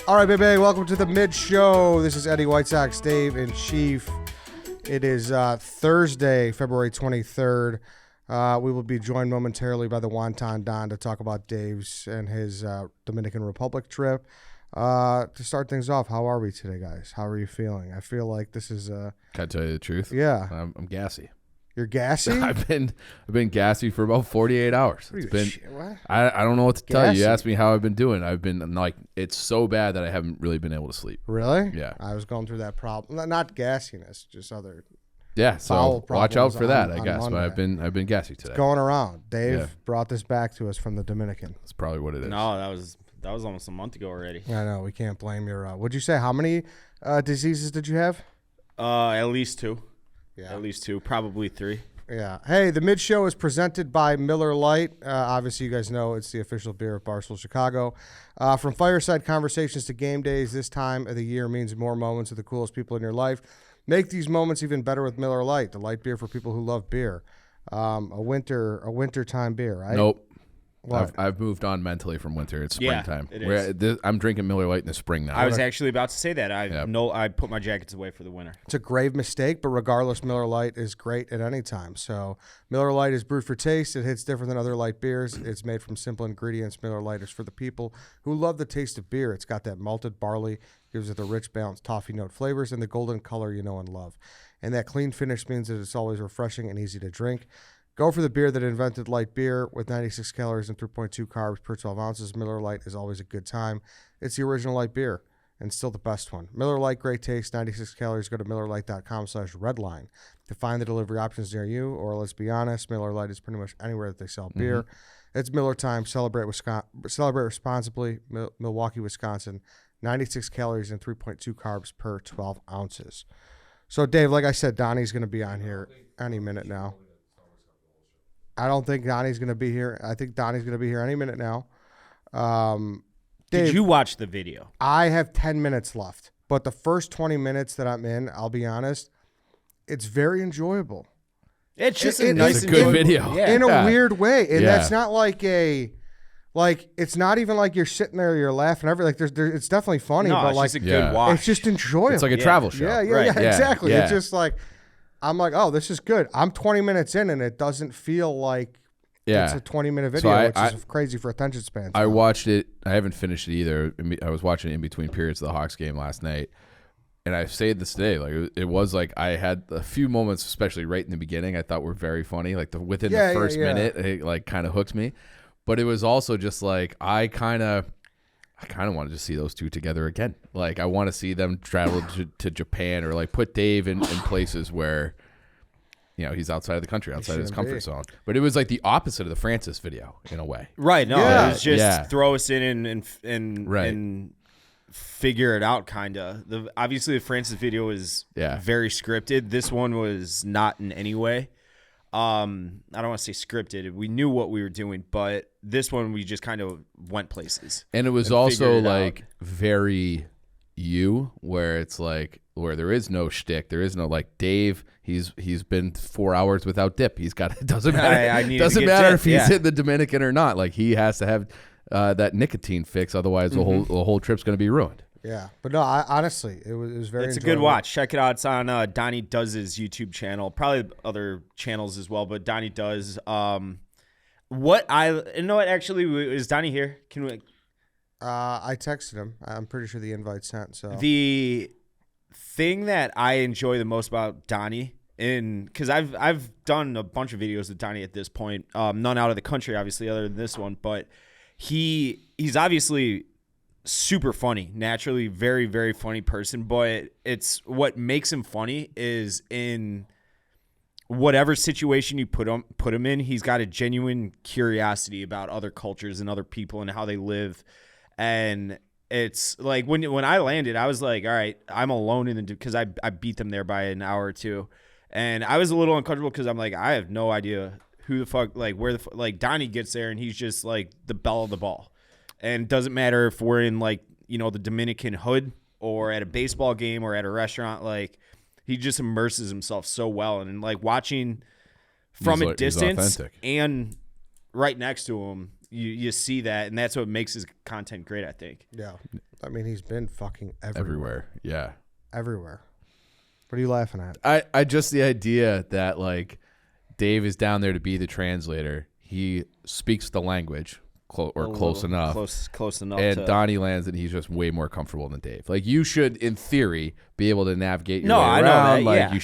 All right, baby, welcome to the Mid Show. This is Eddie, White Sox Dave, in chief. It is Thursday, February 23rd. We will be joined momentarily by the Wonton Don to talk about Dave's and his Dominican Republic trip. To start things off, how are we today, guys? How are you feeling? I feel like this is Can I tell you the truth? Yeah. I'm gassy. You're gassy? I've been gassy for about 48 hours. It's been what? I don't know what to tell you. Gassy? You asked me how I've been doing. I've been like, it's so bad that I haven't really been able to sleep. Really? Yeah. I was going through that problem. Not gassiness, just other Yeah, bowel so watch out problems for that, I on guess. But Monday. I've been gassy today. going around. Dave Yeah. brought this back to us from the Dominican. That's probably what it is. No, that was almost a month ago already. I know. We can't blame your what'd you say? How many diseases did you have? At least two. Yeah. At least two, probably three. Yeah. Hey, the Mid Show is presented by Miller Lite. Obviously, you guys know it's the official beer of Barstool Chicago. From fireside conversations to game days, this time of the year means more moments with the coolest people in your life. Make these moments even better with Miller Lite, the light beer for people who love beer. A wintertime beer, right? Nope. What? I've moved on mentally from winter. It's Yeah, springtime. it is. I'm drinking Miller Lite in the spring now. I was actually about to say that. Yep. I put my jackets away for the winter. It's a grave mistake, but regardless, Miller Lite is great at any time. So Miller Lite is brewed for taste. It hits different than other light beers. It's made from simple ingredients. Miller Lite is for the people who love the taste of beer. It's got that malted barley, gives it the rich, balanced toffee note flavors, and the golden color you know and love. And that clean finish means that it's always refreshing and easy to drink. Go for the beer that invented light beer with 96 calories and 3.2 carbs per 12 ounces. Miller Lite is always a good time. It's the original light beer and still the best one. Miller Lite, great taste, 96 calories. Go to MillerLite.com/redline to find the delivery options near you. Or let's be honest, Miller Lite is pretty much anywhere that they sell beer. It's Miller time. Celebrate responsibly. Milwaukee, Wisconsin. 96 calories and 3.2 carbs per 12 ounces. So, Dave, like I said, Donnie's going to be on here any minute now. I don't think Donnie's going to be here. I think Donnie's going to be here any minute now. Dave, Did you watch the video? I have 10 minutes left, but the first 20 minutes that I'm in, I'll be honest, it's very enjoyable. It's just It- a nice it's a good enjoyable- video. Yeah. In a weird way. And Yeah. that's not like it's not even like you're sitting there, you're laughing. It's definitely funny, No, but it's like, just a good Yeah. watch. it's just enjoyable. It's like a travel show. Yeah, Right. Yeah, exactly. yeah. It's just like, I'm like, oh, this is good. I'm 20 minutes in, and it doesn't feel like it's a 20-minute video, So which is crazy for attention spans. I watched it. I haven't finished it either. I was watching it in between periods of the Hawks game last night, and I said this today. Like it was like I had a few moments, especially right in the beginning, I thought were very funny. Like within the first minute, it like kind of hooked me. But it was also just like I kind of wanted to see those two together again. Like I want to see them travel to Japan or like put Dave in places where, you know, he's outside of the country, outside of his comfort zone. But it was like the opposite of the Francis video in a way. Right. No, Yeah. it was just throw us in and Right. and figure it out, kind of. Obviously, the Francis video was very scripted. This one was not in any way. I don't want to say scripted. We knew what we were doing, but this one we just kind of went places. And it was and also figured it like out. very where it's like where there is no shtick, there is no like Dave. He's been 4 hours without dip. He's got it doesn't matter. I need to doesn't get matter dip, if he's yeah. in the Dominican or not. Like he has to have that nicotine fix, otherwise the whole trip's going to be ruined. Yeah, but no, honestly, it was very. It's a good enjoyable. watch. Check it out. It's on Donnie Does' YouTube channel. Probably other channels as well, but Donnie Does. Actually, is Donnie here? Can we? I texted him. I'm pretty sure the invite sent. So The thing that I enjoy the most about Donnie, because I've done a bunch of videos with Donnie at this point, none out of the country, obviously, other than this one, but he's obviously super funny, naturally very, very funny person, but it's what makes him funny is in whatever situation you put him in, he's got a genuine curiosity about other cultures and other people and how they live. And it's like when I landed, I was like, all right, I'm alone because I beat them there by an hour or two. And I was a little uncomfortable because I'm like, I have no idea who the fuck, like where like Donnie gets there and he's just like the belle of the ball. And it doesn't matter if we're in like, you know, the Dominican hood or at a baseball game or at a restaurant, like he just immerses himself so well. And like watching from a distance and right next to him, you see that, and that's what makes his content great, I think. Yeah. I mean, he's been fucking everywhere. Yeah. Everywhere. What are you laughing at? I just the idea that like Dave is down there to be the translator. He speaks the language close enough. Close enough. And Donnie lands and he's just way more comfortable than Dave. Like you should, in theory, be able to navigate your way around. I know that, you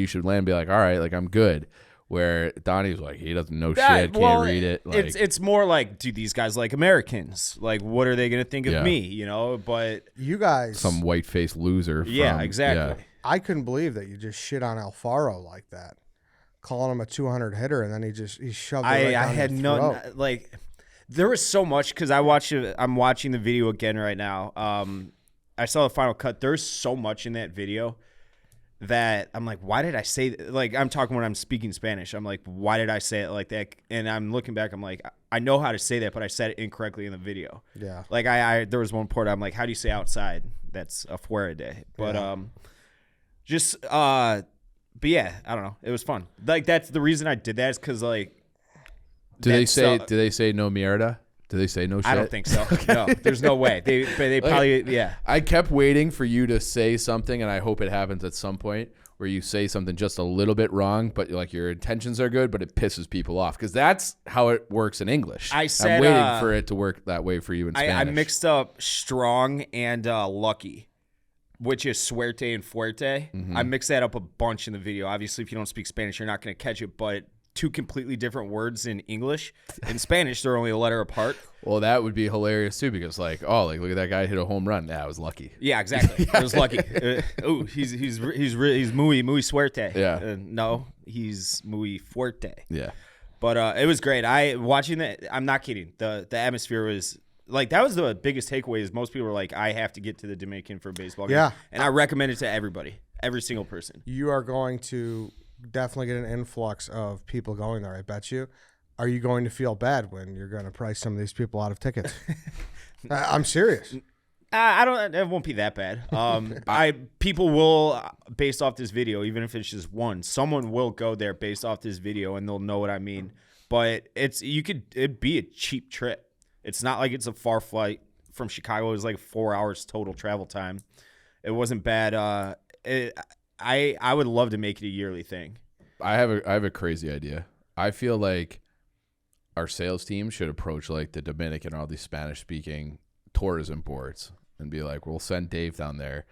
should land and be like, all right, like I'm good. Where Donnie's like, he doesn't know shit, can't read it. Like, it's more like, do these guys like Americans? Like, what are they gonna think of me? You know, but you guys, some white faced loser. Exactly. Yeah. I couldn't believe that you just shit on Alfaro like that, calling him a 200 hitter, and then he shoved it right down had his no throat. like. There was so much because I'm watching the video again right now. I saw the final cut. There's so much in that video that I'm like, why did I say that? Like, I'm talking when I'm speaking Spanish. I'm like, why did I say it like that? And I'm looking back. I'm like, I know how to say that, but I said it incorrectly in the video. Yeah. Like there was one part I'm like, how do you say outside? That's a fuera day. But but yeah, I don't know. It was fun. Like that's the reason I did that is because like. Do they say no mierda? Do they say no shit? I don't think so. No, there's no way. They probably, yeah. I kept waiting for you to say something, and I hope it happens at some point where you say something just a little bit wrong, but like your intentions are good, but it pisses people off because that's how it works in English. I'm waiting for it to work that way for you in Spanish. I mixed up strong and lucky, which is suerte and fuerte. Mm-hmm. I mixed that up a bunch in the video. Obviously, if you don't speak Spanish, you're not going to catch it, but two completely different words in English. In Spanish, they're only a letter apart. Well, that would be hilarious too, because like, look at that guy hit a home run. Yeah, I was lucky. Yeah, exactly. It was lucky. He's muy suerte. Yeah. No, he's muy fuerte. Yeah. But it was great. Watching that. I'm not kidding. The atmosphere was like that was the biggest takeaway. Is most people were like, I have to get to the Dominican for a baseball game. Yeah. And I recommend it to everybody, every single person. You are going to definitely get an influx of people going there, I bet you. Are you going to feel bad when you're going to price some of these people out of tickets? I'm serious. I don't. It won't be that bad. People will, based off this video, even if it's just one, someone will go there based off this video, and they'll know what I mean. But it'd be a cheap trip. It's not like it's a far flight from Chicago. It was like 4 hours total travel time. It wasn't bad. I would love to make it a yearly thing. I have a crazy idea. I feel like our sales team should approach like the Dominican or all these Spanish speaking tourism boards and be like, we'll send Dave down there.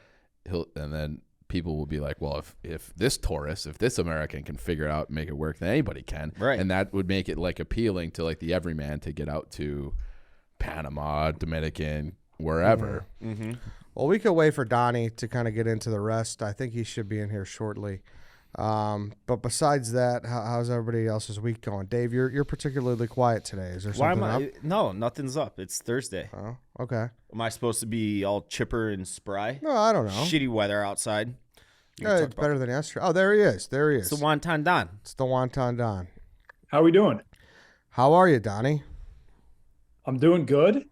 And then people will be like, well, if this tourist, if this American can figure it out and make it work, then anybody can. Right. And that would make it like appealing to like the everyman to get out to Panama, Dominican, wherever. Mm-hmm. Well, we could wait for Donnie to kind of get into the rest. I think he should be in here shortly. But besides that, how's everybody else's week going? Dave, you're particularly quiet today. Is there something up? No, nothing's up. It's Thursday. Oh, okay. Am I supposed to be all chipper and spry? No, I don't know. Shitty weather outside. It's better than yesterday. Oh, there he is. It's the Wonton Don. It's the Wonton Don. How are we doing? How are you, Donnie? I'm doing good.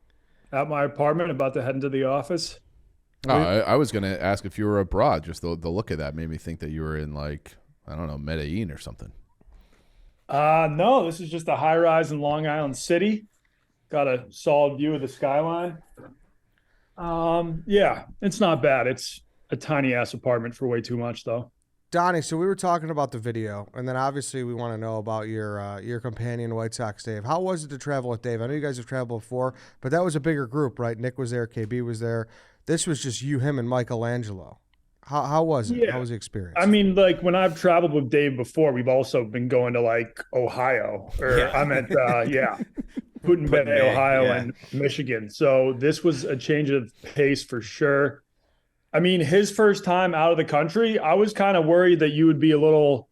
At my apartment, about to head into the office. I was going to ask if you were abroad. Just the look of that made me think that you were in like, I don't know, Medellin or something. No, this is just a high rise in Long Island City. Got a solid view of the skyline. Yeah, it's not bad. It's a tiny ass apartment for way too much though. Donnie, so we were talking about the video, and then obviously we want to know about your companion, White Sox Dave. How was it to travel with Dave? I know you guys have traveled before, but that was a bigger group, right? Nick was there, KB was there. This was just you, him, and Michelangelo. How was it? Yeah. How was the experience? I mean, like when I've traveled with Dave before, we've also been going to like Ohio, or I meant, Putin Bay, Ohio, and Michigan. So this was a change of pace for sure. I mean, his first time out of the country, I was kind of worried that you would be a little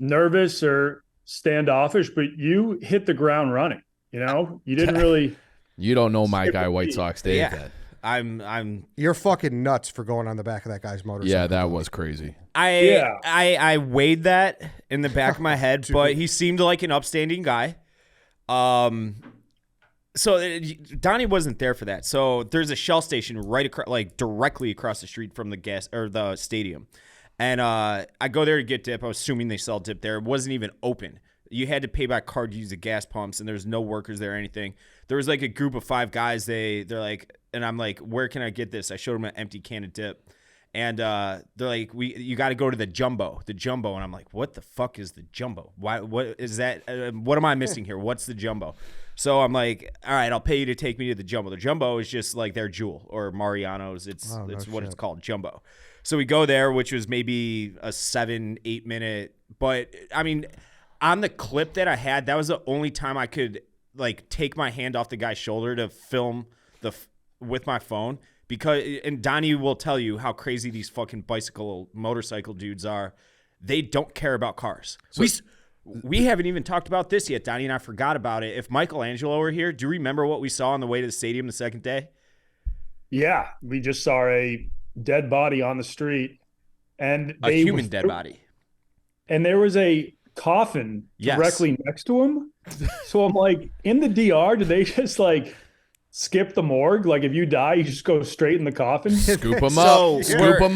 nervous or standoffish, but you hit the ground running. You know, you didn't really. You don't know my guy, White Sox Dave. Yeah. I'm. You're fucking nuts for going on the back of that guy's motorcycle. Yeah, that was crazy. I weighed that in the back of my head, but he seemed like an upstanding guy. So Donnie wasn't there for that. So there's a Shell station right across, like directly across the street from the the stadium, and I go there to get dip. I was assuming they sell dip there. It wasn't even open. You had to pay by card to use the gas pumps, and there's no workers there or anything. There was like a group of 5 guys. They're like, and I'm like, where can I get this? I showed them an empty can of dip, and they're like, you got to go to the jumbo, and I'm like, what the fuck is the jumbo? Why? What is that? What am I missing here? What's the jumbo? So I'm like, all right, I'll pay you to take me to the jumbo. The jumbo is just like their Jewel or Mariano's. It's what it's called, jumbo. So we go there, which was maybe a 7-8 minute, but I mean. On the clip that I had, that was the only time I could like take my hand off the guy's shoulder to film with my phone and Donnie will tell you how crazy these fucking motorcycle dudes are. They don't care about cars. So, we haven't even talked about this yet, Donnie, and I forgot about it. If Michelangelo were here, do you remember what we saw on the way to the stadium the second day? Yeah, we just saw a dead body on the street, and a human dead body, and there was a coffin directly next to him. So I'm like, in the DR, do they just like skip the morgue? Like if you die, you just go straight in the coffin? Scoop them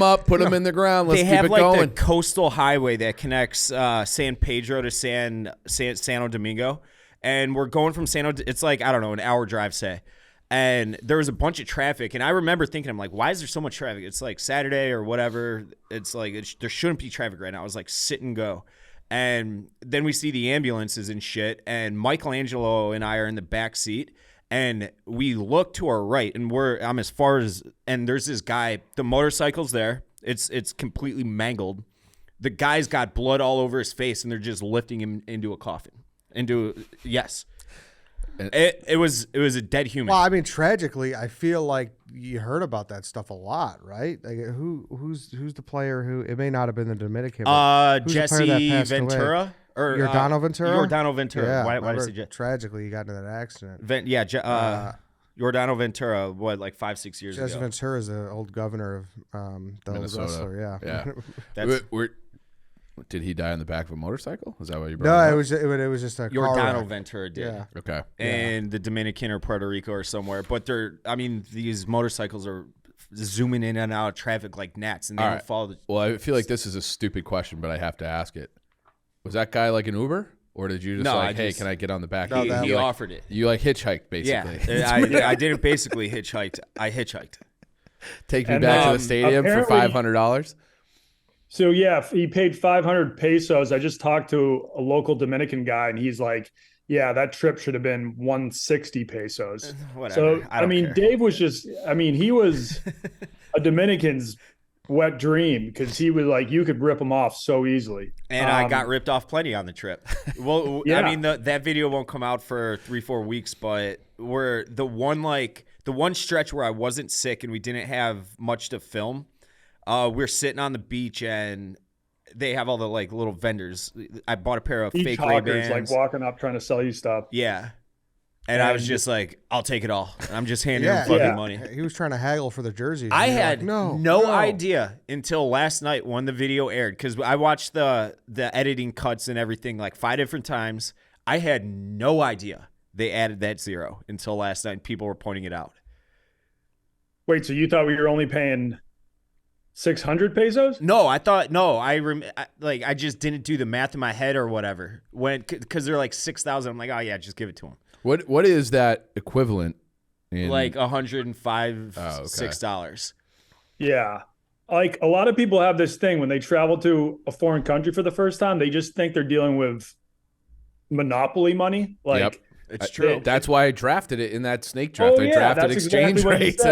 up, put them in the ground. Let's keep it going. They have like the coastal highway that connects San Pedro to Santo Domingo. And we're going from it's like, I don't know, an hour drive, say. And there was a bunch of traffic. And I remember thinking, I'm like, why is there so much traffic? It's like Saturday or whatever. It's like, there shouldn't be traffic right now. I was like, sit and go. And then we see the ambulances and shit, and Michelangelo and I are in the back seat, and we look to our right, and I'm as far as, and there's this guy, the motorcycle's there, it's completely mangled. The guy's got blood all over his face, and they're just lifting him into a coffin. Yes. It was a dead human. Well, I mean, tragically, I feel like you heard about that stuff a lot, right? Like, who's the player who it may not have been the Dominican? Jesse Ventura or Giordano Ventura. Giordano Ventura. Yeah, why did I say tragically he got into that accident? Giordano Ventura. What, like 5-6 years ago? Jesse Ventura is the old governor of the Minnesota. old wrestler. Yeah. Did he die on the back of a motorcycle? Is that what you brought No, up? it was just a Giordano Ventura did. Yeah. Okay. And the Dominican or Puerto Rico or somewhere. But these motorcycles are zooming in and out of traffic like gnats, and they don't follow Well, I feel like this is a stupid question, but I have to ask it. Was that guy like an Uber? Or did you just hey, can I get on the back? He offered it. You like hitchhiked, basically. Yeah, I didn't basically hitchhike. I hitchhiked. Take me back to the stadium for $500? So, yeah, he paid 500 pesos. I just talked to a local Dominican guy, and he's like, yeah, that trip should have been 160 pesos. Whatever. So, I mean, care. Dave was he was a Dominican's wet dream because he was like, you could rip him off so easily. And I got ripped off plenty on the trip. Well, yeah. I mean, that video won't come out for 3-4 weeks, but the one stretch where I wasn't sick and we didn't have much to film, we're sitting on the beach and they have all the like little vendors. I bought a pair of beach fake hawkers, Ray-Bans. like walking up trying to sell you stuff. Yeah. And I was just like, I'll take it all. And I'm just handing him fucking money. He was trying to haggle for the jerseys. I had no idea until last night when the video aired, because I watched the editing cuts and everything like 5 different times. I had no idea they added that 0 until last night. People were pointing it out. Wait, so you thought we were only paying 600 pesos? No, I thought I just didn't do the math in my head or whatever. Because they're like 6,000. I'm like, oh yeah, just give it to them. What is that equivalent in? Like $105, $6. Yeah. Like a lot of people have this thing when they travel to a foreign country for the first time, they just think they're dealing with monopoly money. Like, yep. It's true. That's why I drafted it in that snake draft. I drafted exchange rates.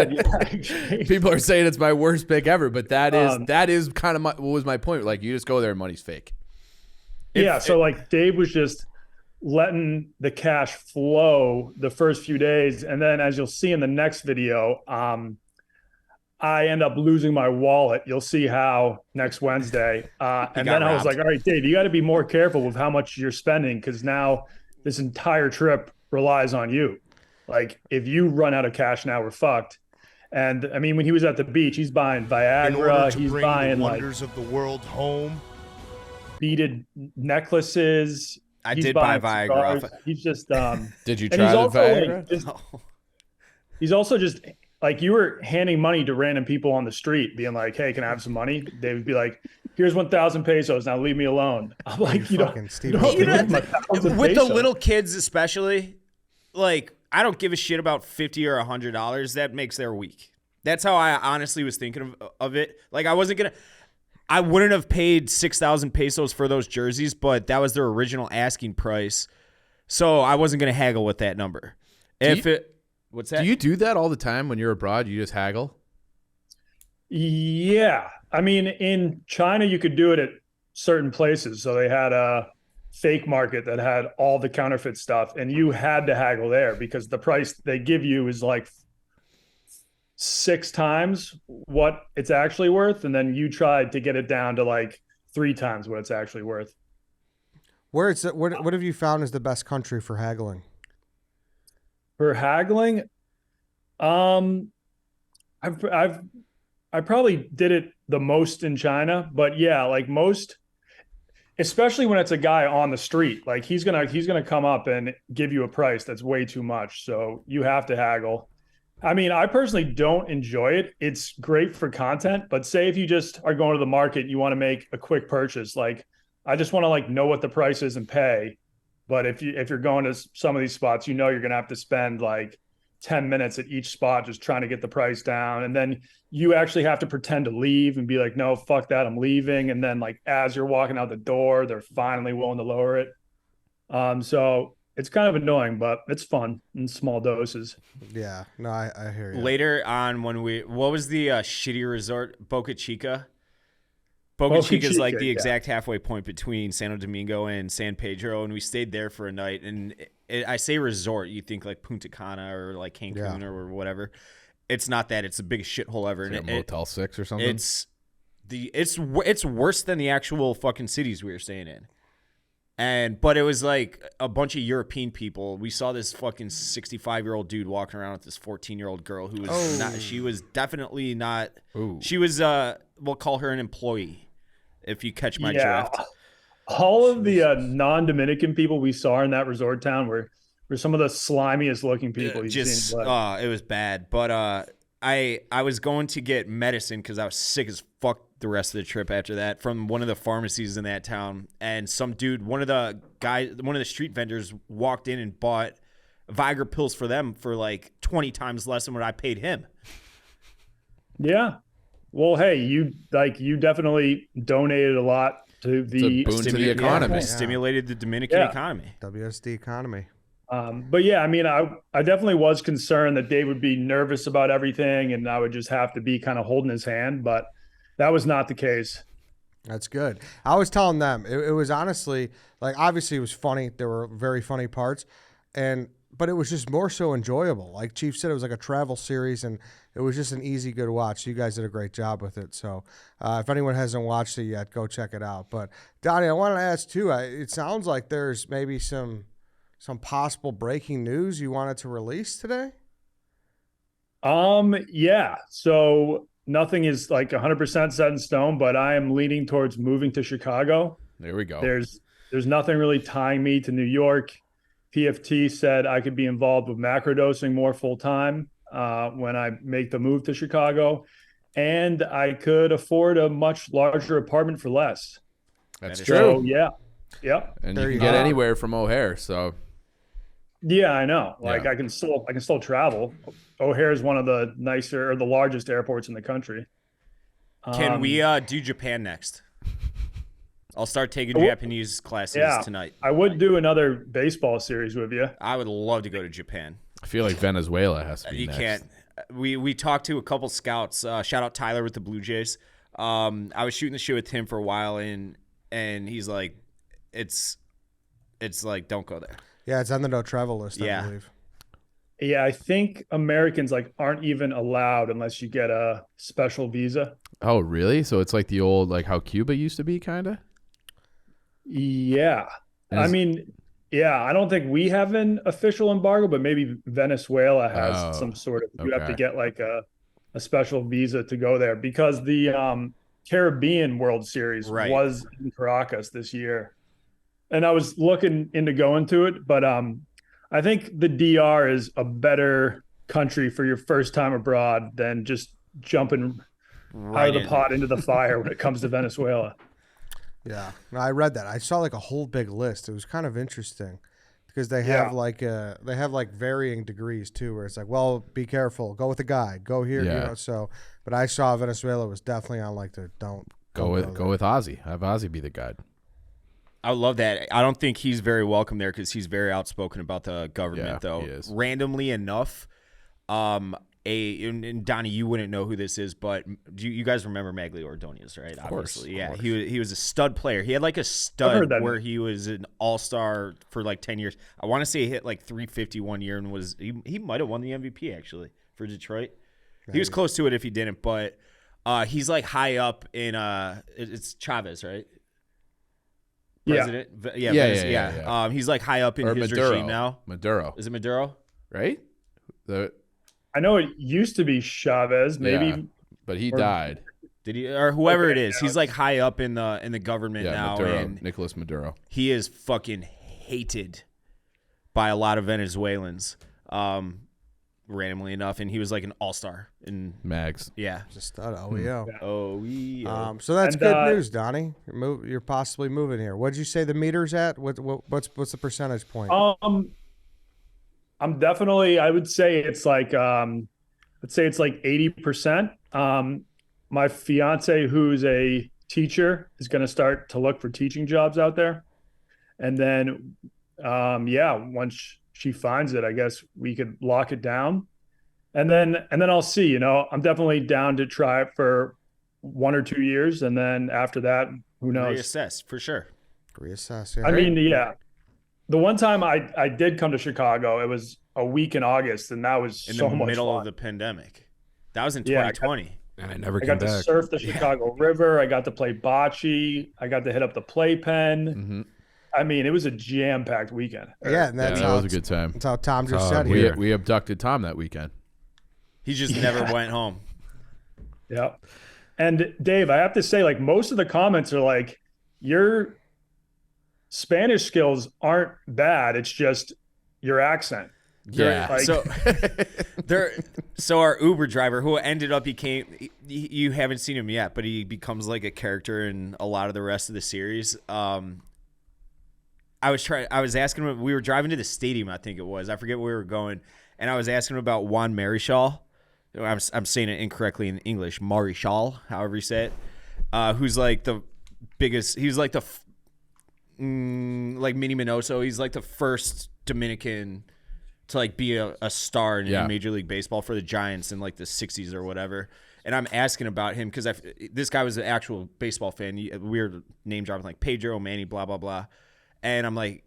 People are saying it's my worst pick ever, but that is kind of what was my point. Like, you just go there and money's fake. So like Dave was just letting the cash flow the first few days, and then as you'll see in the next video, I end up losing my wallet. You'll see how next Wednesday. And then I was like, all right, Dave, you got to be more careful with how much you're spending, because now this entire trip relies on you. Like, if you run out of cash now, we're fucked. And I mean, when he was at the beach, he's buying Viagra. He's buying the wonders of the world home, beaded necklaces. I did buy Viagra. He's just Did you try the Viagra? Like, he's also just like, you were handing money to random people on the street, being like, hey, can I have some money? They would be like, here's 1,000 pesos. Now leave me alone. I'm like, you fucking Steve don't You know, give him 1,000 with the pesos. little kids especially, like I don't give a shit about $50 or $100. That makes their week. That's how I honestly was thinking of it. Like I wouldn't have paid 6,000 pesos for those jerseys, but that was their original asking price. So I wasn't going to haggle with that number. What's that? Do you do that all the time when you're abroad? You just haggle? Yeah. I mean, in China, you could do it at certain places. So they had a fake market that had all the counterfeit stuff, and you had to haggle there because the price they give you is like 6 times what it's actually worth. And then you tried to get it down to like 3 times what it's actually worth. What have you found is the best country for haggling? For haggling, I probably did it the most in China, but yeah, like most, especially when it's a guy on the street, like he's gonna come up and give you a price that's way too much, so you have to haggle. I mean, I personally don't enjoy it. It's great for content, but say if you just are going to the market, you want to make a quick purchase, like I just want to like know what the price is and pay. But if you're going to some of these spots, you know you're going to have to spend like 10 minutes at each spot just trying to get the price down. And then you actually have to pretend to leave and be like, no, fuck that, I'm leaving. And then like as you're walking out the door, they're finally willing to lower it. So it's kind of annoying, but it's fun in small doses. Yeah, no, I hear you. Later on what was the shitty resort? Boca Chica? Boca Chica is like the exact halfway point between Santo Domingo and San Pedro, and we stayed there for a night. And I say resort, you think like Punta Cana or like Cancun or whatever. It's not that. It's the biggest shithole ever. Is it Motel 6 or something? It's worse than the actual fucking cities we were staying in. But it was like a bunch of European people. We saw this fucking 65-year-old dude walking around with this 14-year-old girl who was not. She was definitely not. Ooh. She was. We'll call her an employee. If you catch my drift. All of the non-Dominican people we saw in that resort town were some of the slimiest looking people you've seen. It was bad. But I was going to get medicine because I was sick as fuck the rest of the trip after that from one of the pharmacies in that town. And some dude, one of the street vendors walked in and bought Viagra pills for them for like 20 times less than what I paid him. Yeah. Well, hey, you definitely donated a lot to the boon to the economy. Yeah. Stimulated the Dominican economy. WSD economy. But yeah, I mean, I definitely was concerned that Dave would be nervous about everything and I would just have to be kind of holding his hand, but that was not the case. That's good. I was telling them it was honestly like obviously it was funny. There were very funny parts, but it was just more so enjoyable. Like Chief said, it was like a travel series, and it was just an easy, good watch. You guys did a great job with it. So if anyone hasn't watched it yet, go check it out. But Donnie, I wanted to ask too. It sounds like there's maybe some possible breaking news you wanted to release today. Yeah. So nothing is like 100% set in stone, but I am leaning towards moving to Chicago. There we go. There's nothing really tying me to New York. PFT said I could be involved with macrodosing more full time when I make the move to Chicago, and I could afford a much larger apartment for less. That's So, true. yeah. And There you you can get go. anywhere from O'Hare, so Yeah, I know. Like Yeah. I can still travel. O'Hare is one of the nicer or the largest airports in the country. Can we do Japan next? I'll start taking Japanese classes tonight. I would do another baseball series with you. I would love to go to Japan. I feel like Venezuela has to be You next. can't. We talked to a couple scouts. Shout out Tyler with the Blue Jays. I was shooting the shit with him for a while, and he's like, it's like don't go there. Yeah, it's on the no travel list, I believe. Yeah, I think Americans like aren't even allowed unless you get a special visa. Oh, really? So it's like the old, like how Cuba used to be, kind of? Yeah. And I mean, yeah, I don't think we have an official embargo, but maybe Venezuela has some sort of, you have to get like a special visa to go there because the Caribbean World Series was in Caracas this year. And I was looking into going to it, but I think the DR is a better country for your first time abroad than just jumping out of the pot into the fire when it comes to Venezuela. Yeah, no, I read that. I saw like a whole big list. It was kind of interesting because they have like varying degrees too, where it's like, well, be careful, go with a guide, go here, Yeah. So, but I saw Venezuela was definitely on like the don't Go with Ozzy. Have Ozzy be the guide. I would love that. I don't think he's very welcome there because he's very outspoken about the government, though. He is. Randomly enough, and Donnie, you wouldn't know who this is, but you guys remember Magli Ordonez, right? Of course, Obviously, yeah. He was a stud player. He had like a stud where he was an all-star for like 10 years. I want to say he hit like 350 one year and he might have won the MVP actually for Detroit. Maybe. He was close to it if he didn't, but he's like high up in it's Chavez, right? President? Yeah. He's like high up in his regime now. Maduro. Is it Maduro? Right? I know it used to be Chavez, maybe, but he died. Did he or whoever it is? He's like high up in the government now, Maduro, and Nicolas Maduro. He is fucking hated by a lot of Venezuelans. Randomly enough, and he was like an all-star in Mags. Yeah, just stud. OEO. OEO. So that's good news, Donnie. You're possibly moving here. What'd you say the meter's at? What's the percentage point? I'm definitely. I would say it's like let's say it's like 80%. My fiance, who's a teacher, is going to start to look for teaching jobs out there, and then once she finds it, I guess we could lock it down, and then I'll see. You know, I'm definitely down to try it for 1 or 2 years, and then after that, who knows? Reassess for sure. Reassess. Yeah. I mean, yeah. The one time I did come to Chicago, it was a week in August, and that was in so the much middle fun. of the pandemic. That was in 2020. And I never I came got back. to surf the Chicago River. I got to play bocce. I got to hit up the playpen. Mm-hmm. I mean, it was a jam-packed weekend. Yeah, and That was a good time. That's how Tom just said we, here. we abducted Tom that weekend. He just never went home. Yeah. And Dave, I have to say, like, most of the comments are like, your Spanish skills aren't bad. It's just your accent. Yeah. Like, So our Uber driver, who ended up you haven't seen him yet, but he becomes like a character in a lot of the rest of the series. I was asking him. We were driving to the stadium, I think it was. I forget where we were going, and I was asking him about Juan Marichal. I'm saying it incorrectly in English, Marichal, however you say it. Who's like the biggest? He's like the like Minnie Minoso. He's like the first Dominican to like be a star in Major League Baseball for the Giants in like the 60s or whatever. And I'm asking about him because this guy was an actual baseball fan. Weird name dropping like Pedro, Manny, blah blah blah. And I'm like,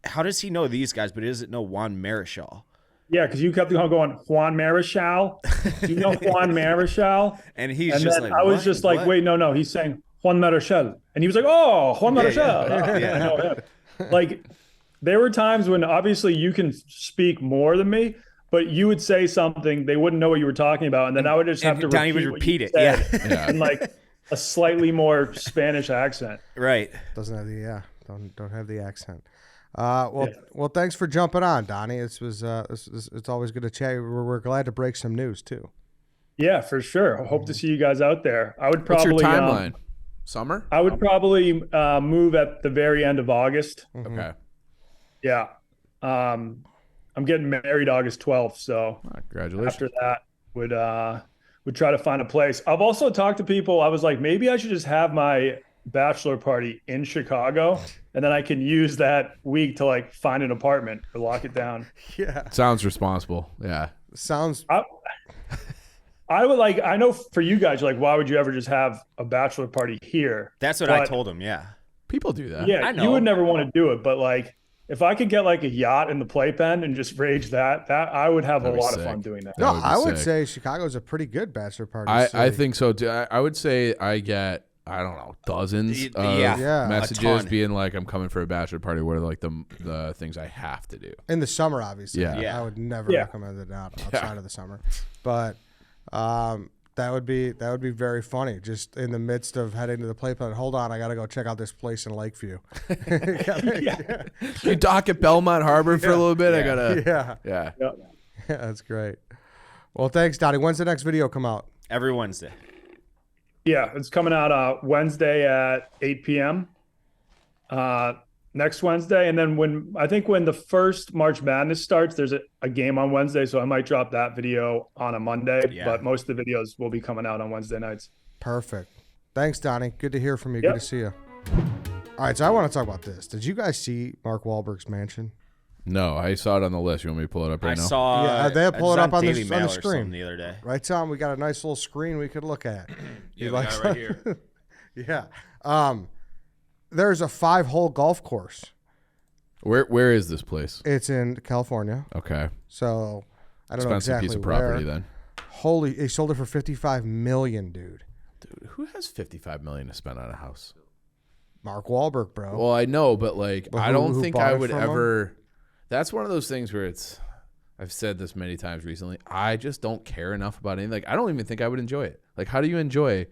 how does he know these guys, but he doesn't know Juan Marichal? Yeah, because you kept going, Juan Marichal? Do you know Juan Marichal? And he's just like, I was just like, wait, no, he's saying Juan Marichal. And he was like, oh, Juan Marichal. I know him. Like, there were times when obviously you can speak more than me, but you would say something, they wouldn't know what you were talking about, and then I would just have to repeat it. Yeah. In like a slightly more Spanish accent. Right. Doesn't have the don't have the accent. Well, thanks for jumping on, Donnie. It's always good to chat. We're glad to break some news too. Yeah, for sure. I hope to see you guys out there. I would probably. What's your timeline? Summer? I would probably move at the very end of August. Mm-hmm. Okay. Yeah. I'm getting married August 12th, so congratulations. after that would try to find a place. I've also talked to people. I was like, maybe I should just have my bachelor party in Chicago, and then I can use that week to like find an apartment or lock it down. Yeah. Sounds responsible. Yeah. Sounds. I would like. I know for you guys, like, why would you ever just have a bachelor party here? That's what I told him. Yeah. People do that. Yeah, I know. you would never want to do it, but like, if I could get like a yacht in the playpen and just rage that I would have a lot of fun doing that. No, I would say Chicago's a pretty good bachelor party. I think so too. I would say I get, I don't know, dozens of messages being like, I'm coming for a bachelor party. What are like the things I have to do? In the summer, obviously. Yeah. I would never recommend it outside of the summer. But that would be very funny. Just in the midst of heading to the playpen. Hold on, I got to go check out this place in Lakeview. You dock at Belmont Harbor for a little bit. I gotta. Yeah, that's great. Well, thanks, Donnie. When's the next video come out? Every Wednesday. Yeah, it's coming out Wednesday at 8 p.m. next Wednesday. And then when the first March Madness starts, there's a game on Wednesday. So I might drop that video on a Monday, but most of the videos will be coming out on Wednesday nights. Perfect. Thanks, Donnie. Good to hear from you. Yep. Good to see you. All right, so I want to talk about this. Did you guys see Mark Wahlberg's mansion? No, I saw it on the list. You want me to pull it up right now? I saw. Yeah, they'll pull it up on Daily the Mail or screen something the other day. Right, Tom? We got a nice little screen we could look at. Yeah, we got it right here. Yeah. There's a 5-hole golf course. Where is this place? It's in California. Okay. So I don't know Expensive exactly piece of where. property then. Holy, he sold it for $55 million, dude. Dude, who has $55 million to spend on a house? Mark Wahlberg, bro. Well, I know, but like, But I don't think bought I it would from him? ever. That's one of those things where I've said this many times recently. I just don't care enough about anything. Like, I don't even think I would enjoy it. Like, how do you enjoy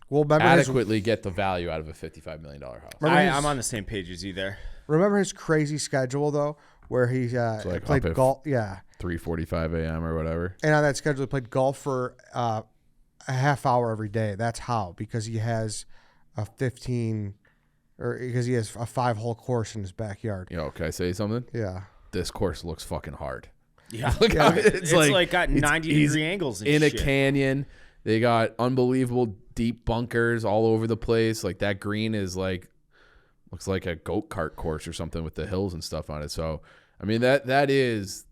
Remember adequately get the value out of a $55 million house? I'm on the same page as you there. Remember his crazy schedule though, where he like played up at golf. Yeah, 3:45 a.m. or whatever. and on that schedule, he played golf for a half hour every day. That's how, because he has a 5-hole course in his backyard. You know, can I say something? Yeah. This course looks fucking hard. Yeah, It's like got 90-degree angles and in shit. a canyon. They got unbelievable deep bunkers all over the place. Like that green is like looks like a go-kart course or something with the hills and stuff on it. So I mean that is,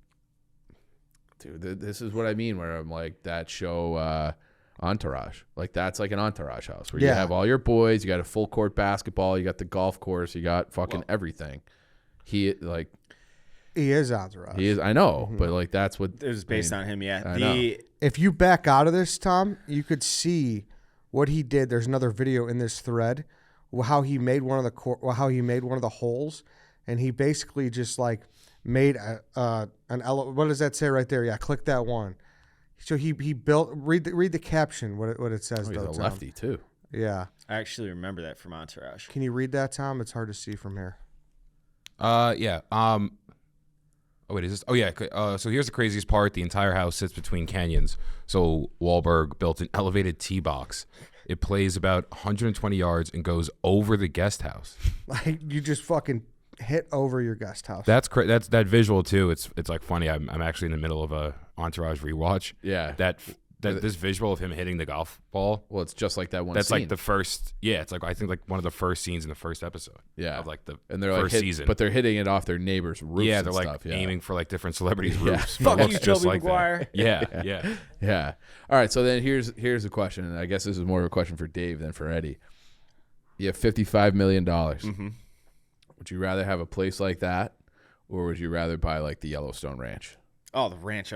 dude. This is what I mean. Where I'm like that show Entourage. Like that's like an Entourage house where you Yeah. have all your boys. You got a full court basketball. You got the golf course. You got fucking everything. He is Entourage. He is. I know, but like that's what It was based on him, yeah. I know. If you back out of this, Tom, you could see what he did. There's another video in this thread, how he made one of the holes, and he basically just like made what does that say right there? Yeah, click that one. So he built. Read the caption. What it says. he's though, a Tom. lefty too. Yeah. I actually remember that from Entourage. Can you read that, Tom? It's hard to see from here. Yeah. Oh, wait, is this? Oh, yeah. So here's the craziest part. The entire house sits between canyons. So Wahlberg built an elevated tee box. It plays about 120 yards and goes over the guest house. Like you just fucking hit over your guest house. That's that visual too. It's like funny. I'm actually in the middle of a Entourage rewatch. Yeah. This visual of him hitting the golf ball. Well, it's just like that one. That's scene. like the first. Yeah, it's like I think like one of the first scenes in the first episode. Yeah. Of like the and they're first like season. but they're hitting it off their neighbors' roofs. Yeah, and they're like stuff. Yeah. aiming for like different celebrities' Yeah. roofs. Fuck It looks you, just Toby like that. Maguire. Yeah. Yeah. All right. So then here's a question, and I guess this is more of a question for Dave than for Eddie. You have $55 million. Mm-hmm. Would you rather have a place like that, or would you rather buy like the Yellowstone Ranch? Oh, the ranch.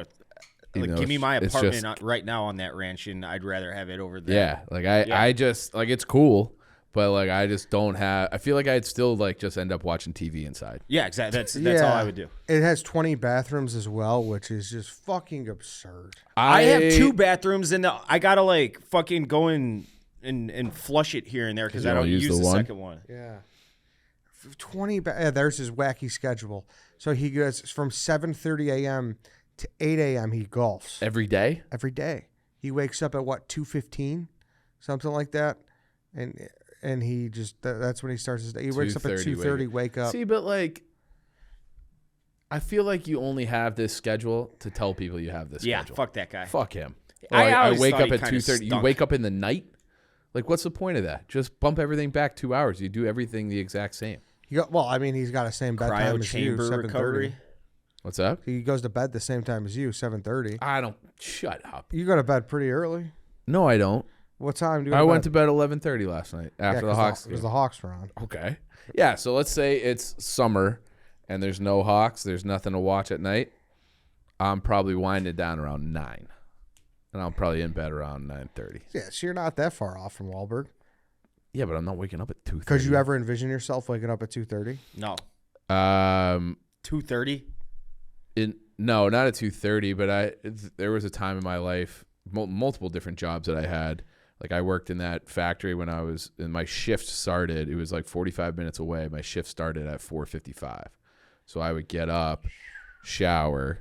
You Like, know, give me my it's apartment just- right now on that ranch, and I'd rather have it over there. Yeah. Like I just like it's cool, but like I just don't have. I feel like I'd still like just end up watching TV inside. Yeah, exactly. That's all I would do. It has 20 bathrooms as well, which is just fucking absurd. I have 2 bathrooms, and I gotta like fucking go in and flush it here and there because You I don't don't use use the the one? second one. Yeah. 20 there's his wacky schedule. So he goes from 7:30 a.m. to 8 a.m. he golfs every day. every day. He wakes up at 2:15, something like that. And he just that's when he starts his day. He wakes up at 2:30, wake up. See, but like I feel like you only have this schedule to tell people you have this Yeah, schedule. fuck that guy. Fuck him. I I always wake thought up he at kinda 2:30. You stunk. wake up in the night? Like what's the point of that? Just bump everything back 2 hours. You do everything the exact same. He's got the same bedtime Cryo as you, chamber 7:30. recovery. What's up? He goes to bed the same time as you, 7:30. I don't shut up. You go to bed pretty early. No, I don't. What time do you I go went to bed 11:30 last night after the Hawks game. because the Hawks were on. Okay. Yeah, so let's say it's summer and there's no Hawks, there's nothing to watch at night. I'm probably winding down around 9. And I'm probably in bed around 9:30. Yeah, so you're not that far off from Wahlberg. Yeah, but I'm not waking up at 2:30. Because you ever envision yourself waking up at 2:30? No, 2:30. No, not at 2:30, but there was a time in my life, multiple different jobs that I had. Like I worked in that factory when my shift started. It was like 45 minutes away. My shift started at 4:55. So I would get up, shower,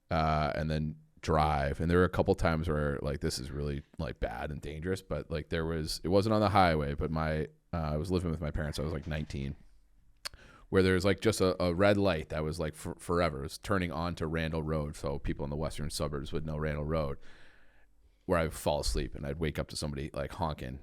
and then drive. And there were a couple times where like this is really like bad and dangerous, but like it wasn't on the highway, but I was living with my parents. I was like 19. Where there's like just a red light that was like forever. It was turning onto Randall Road, so people in the western suburbs would know Randall Road. Where I would fall asleep and I'd wake up to somebody like honking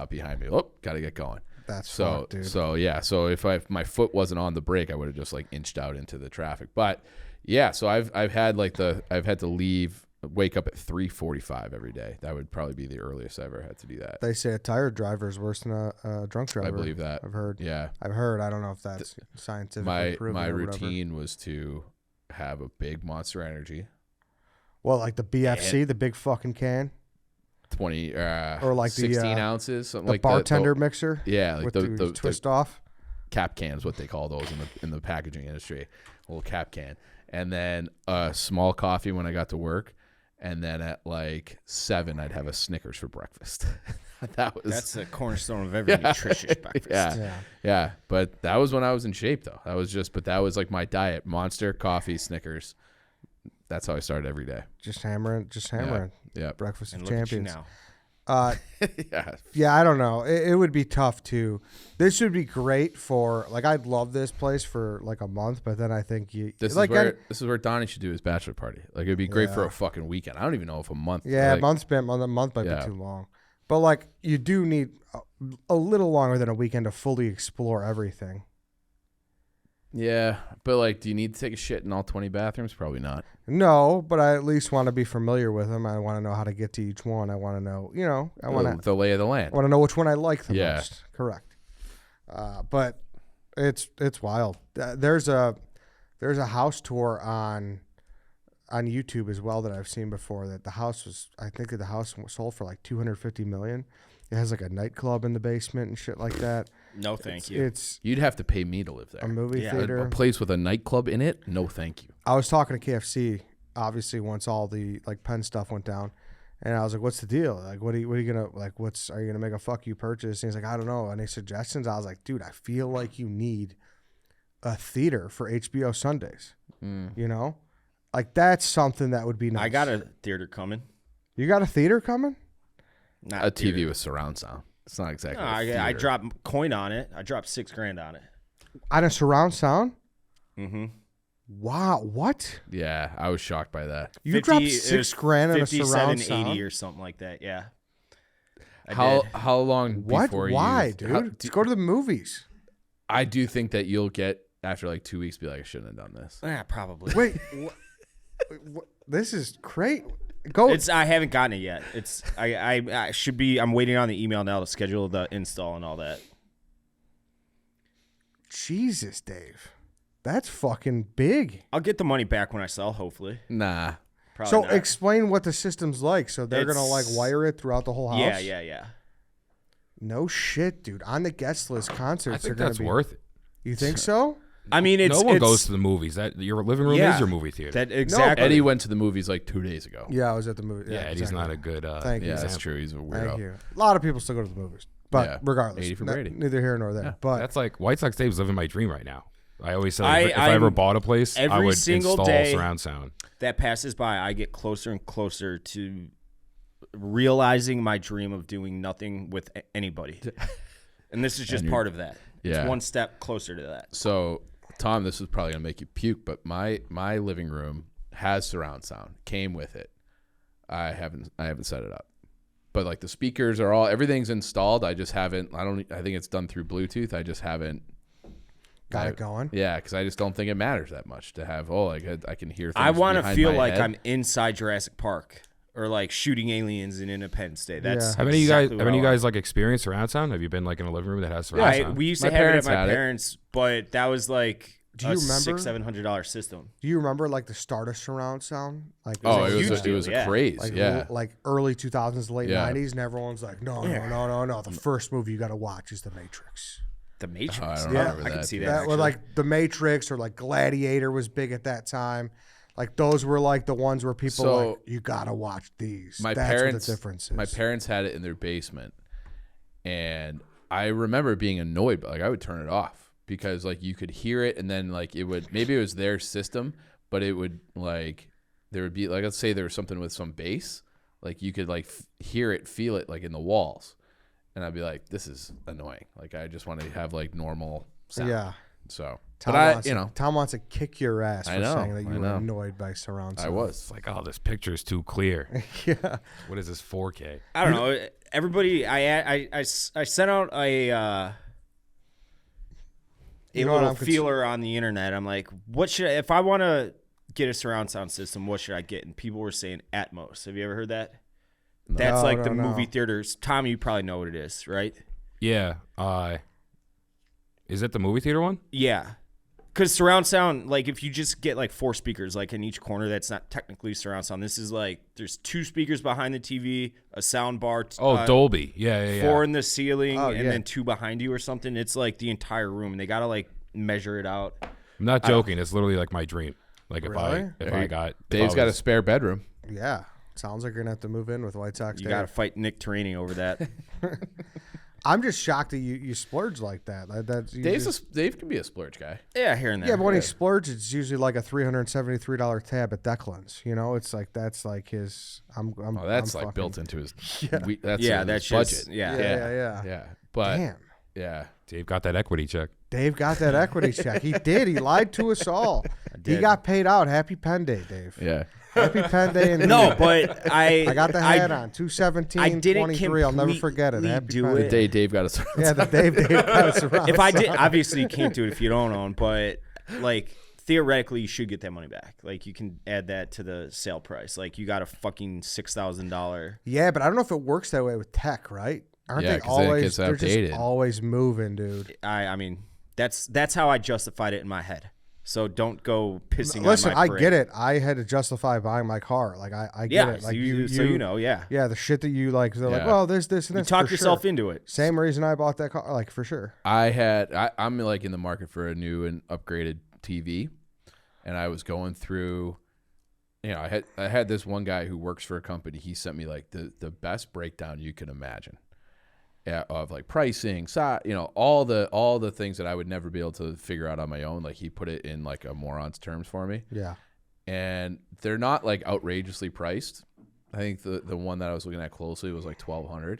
behind me. Oh, gotta get going. That's so fucked, dude. so yeah. So if my foot wasn't on the brake, I would have just like inched out into the traffic. But yeah, so I've had to leave, wake up at 3:45 every day. That would probably be the earliest I ever had to do that. They say a tired driver is worse than a drunk driver. I believe that. I've heard. Yeah. I've heard. I don't know if that's scientifically proven. My or whatever. routine was to have a big Monster Energy. Well, like the BFC, the big fucking can. 20 or like 16 ounces, something the like bartender mixer. Yeah, like with the twist off cap cans, what they call those in the packaging industry, a little cap can, and then a small coffee when I got to work, and then at like 7 I'd have a Snickers for breakfast. That's the cornerstone of every nutritious breakfast. Yeah. But that was when I was in shape though. That was like my diet: Monster, coffee, Snickers. That's how I started every day. Just hammering. Yeah. Breakfast And of look at you champions. now. Yeah, I don't know. It would be tough to. This would be great for like I'd love this place for like a month, but then I think this is where Donnie should do his bachelor party. Like it'd be great for a fucking weekend. I don't even know if a month. Yeah, like, a month might be too long. But like you do need a little longer than a weekend to fully explore everything. Yeah, but like, do you need to take a shit in all 20 bathrooms? Probably not. No, but I at least want to be familiar with them. I want to know how to get to each one. I want to know, I want the lay of the land. I want to know which one I like the most. Correct. But it's wild. There's a house tour on YouTube as well that I've seen before. That the house was sold for like $250 million. It has like a nightclub in the basement and shit like that. No, thank you. You'd have to pay me to live there. A movie theater. A place with a nightclub in it? No, thank you. I was talking to KFC, obviously, once all the like Penn stuff went down. And I was like, what's the deal? Like, what are you going to, like, are you going to make a fuck you purchase? And he's like, I don't know. Any suggestions? I was like, dude, I feel like you need a theater for HBO Sundays. Like, that's something that would be nice. I got a theater coming. You got a theater coming? Not a TV with surround sound. It's not exactly. No, I dropped coin on it. I dropped $6,000 on it. On a surround sound? Mm-hmm. Wow, what? Yeah, I was shocked by that. You dropped $6,000 on a surround sound? 57.80 or something like that. Yeah. How long before you? Why, dude? Let's go to the movies. I do think that you'll get after like 2 weeks, be like, I shouldn't have done this. Yeah, probably. Wait, this is great. Go. I haven't gotten it yet. I should be. I'm waiting on the email now to schedule the install and all that. Jesus, Dave, that's fucking big. I'll get the money back when I sell, hopefully. Nah. Probably so not. Explain what the system's like. So they're gonna like wire it throughout the whole house. Yeah. No shit, dude. On the guest list, concerts I think are gonna that's be worth it. You think so? I mean, no one goes to the movies. That your living room is your movie theater. That exactly. Eddie went to the movies like 2 days ago. Yeah, I was at the movie. Yeah, Eddie's exactly. not a good. Thank you. Yeah, that's true. He's a weirdo. Thank you. A lot of people still go to the movies, but regardless, 80 for Brady. Neither here nor there. Yeah, but that's like White Sox Dave's living my dream right now. I always say if I ever bought a place, I would install surround sound. That passes by, I get closer and closer to realizing my dream of doing nothing with anybody, and this is just part of that. It's one step closer to that. So, Tom, this is probably gonna make you puke, but my living room has surround sound. Came with it. I haven't set it up, but like the speakers are everything's installed. I just haven't. I think it's done through Bluetooth. I just haven't got it going. Yeah, because I just don't think it matters that much to have. I can hear. Things I want to feel my like head. I'm inside Jurassic Park. Or like shooting aliens in Independence Day. That's Have any of you guys like experienced surround sound? Have you been like in a living room that has surround sound? We used to have it at my parents, but that was like do you remember $600-700 system. Do you remember like the start of surround sound? Like it was a craze. Like early 2000s, late 90s, and everyone's like, no. The first movie you got to watch is The Matrix. The Matrix. I don't remember that. I can see that. Well, like The Matrix or like Gladiator was big at that time. Like those were like the ones where people like you gotta watch these. That's what the difference is. My parents had it in their basement, and I remember being annoyed, but like I would turn it off because like you could hear it, and then like it would maybe it was their system, but it would like there would be like let's say there was something with some bass, like you could like hear it, feel it like in the walls, and I'd be like, this is annoying. Like, I just want to have like normal sound. Yeah. So, Tom wants to kick your ass for saying that you were annoyed by surround sound. I was. It's like, oh, this picture is too clear. Yeah. What is this 4K? I don't know. Everybody, I sent out a little feeler on the internet. I'm like, what should if I want to get a surround sound system, what should I get? And people were saying Atmos. Have you ever heard that? That's like the movie theaters. Tommy, you probably know what it is, right? Yeah. Is it the movie theater one? Yeah. Because surround sound, like if you just get like 4 speakers, like in each corner, that's not technically surround sound. This is like there's 2 speakers behind the TV, a sound bar. Dolby. Yeah. 4 in the ceiling, and then 2 behind you or something. It's like the entire room, and they gotta like measure it out. I'm not joking. It's literally like my dream. Like if I got Dave's got a spare bedroom. Yeah. Sounds like you're gonna have to move in with White Sox Dave. You gotta fight Nick Torini over that. I'm just shocked that you splurge like that. Dave can be a splurge guy. Yeah, here and there. Yeah, but when he splurges, it's usually like a $373 tab at Declan's. You know, it's like that's like his. That's like built into his. Yeah. That's his budget. Just, Yeah. But damn. Yeah. Dave got that equity check. Dave got that equity check. He did. He lied to us all. He got paid out. Happy Pen Day, Dave. Yeah. Happy Pen Day. And no, but I got the hat on. 2/17/23. I'll never forget it. Happy Pen Day. The day Dave got us. Yeah, the Dave got us around. If I did, obviously you can't do it if you don't own, but like theoretically you should get that money back. Like you can add that to the sale price. Like you got a fucking $6,000. Yeah, but I don't know if it works that way with tech, right? Aren't they 'cause then it always? gets They're outdated. just always moving, dude. I mean that's how I justified it in my head. So don't go pissing. Listen, on my I parade. get it. I had to justify buying my car. Like I get it. Like yeah. The shit that you like. They're like, well, there's this and You this. talk for yourself sure. into it. Same reason I bought that car. Like for sure. I'm like in the market for a new and upgraded TV, and I was going through. I had this one guy who works for a company. He sent me like the best breakdown you can imagine. Yeah, of like pricing, all the things that I would never be able to figure out on my own. Like he put it in like a moron's terms for me. Yeah, and they're not like outrageously priced. I think the one that I was looking at closely was like $1,200.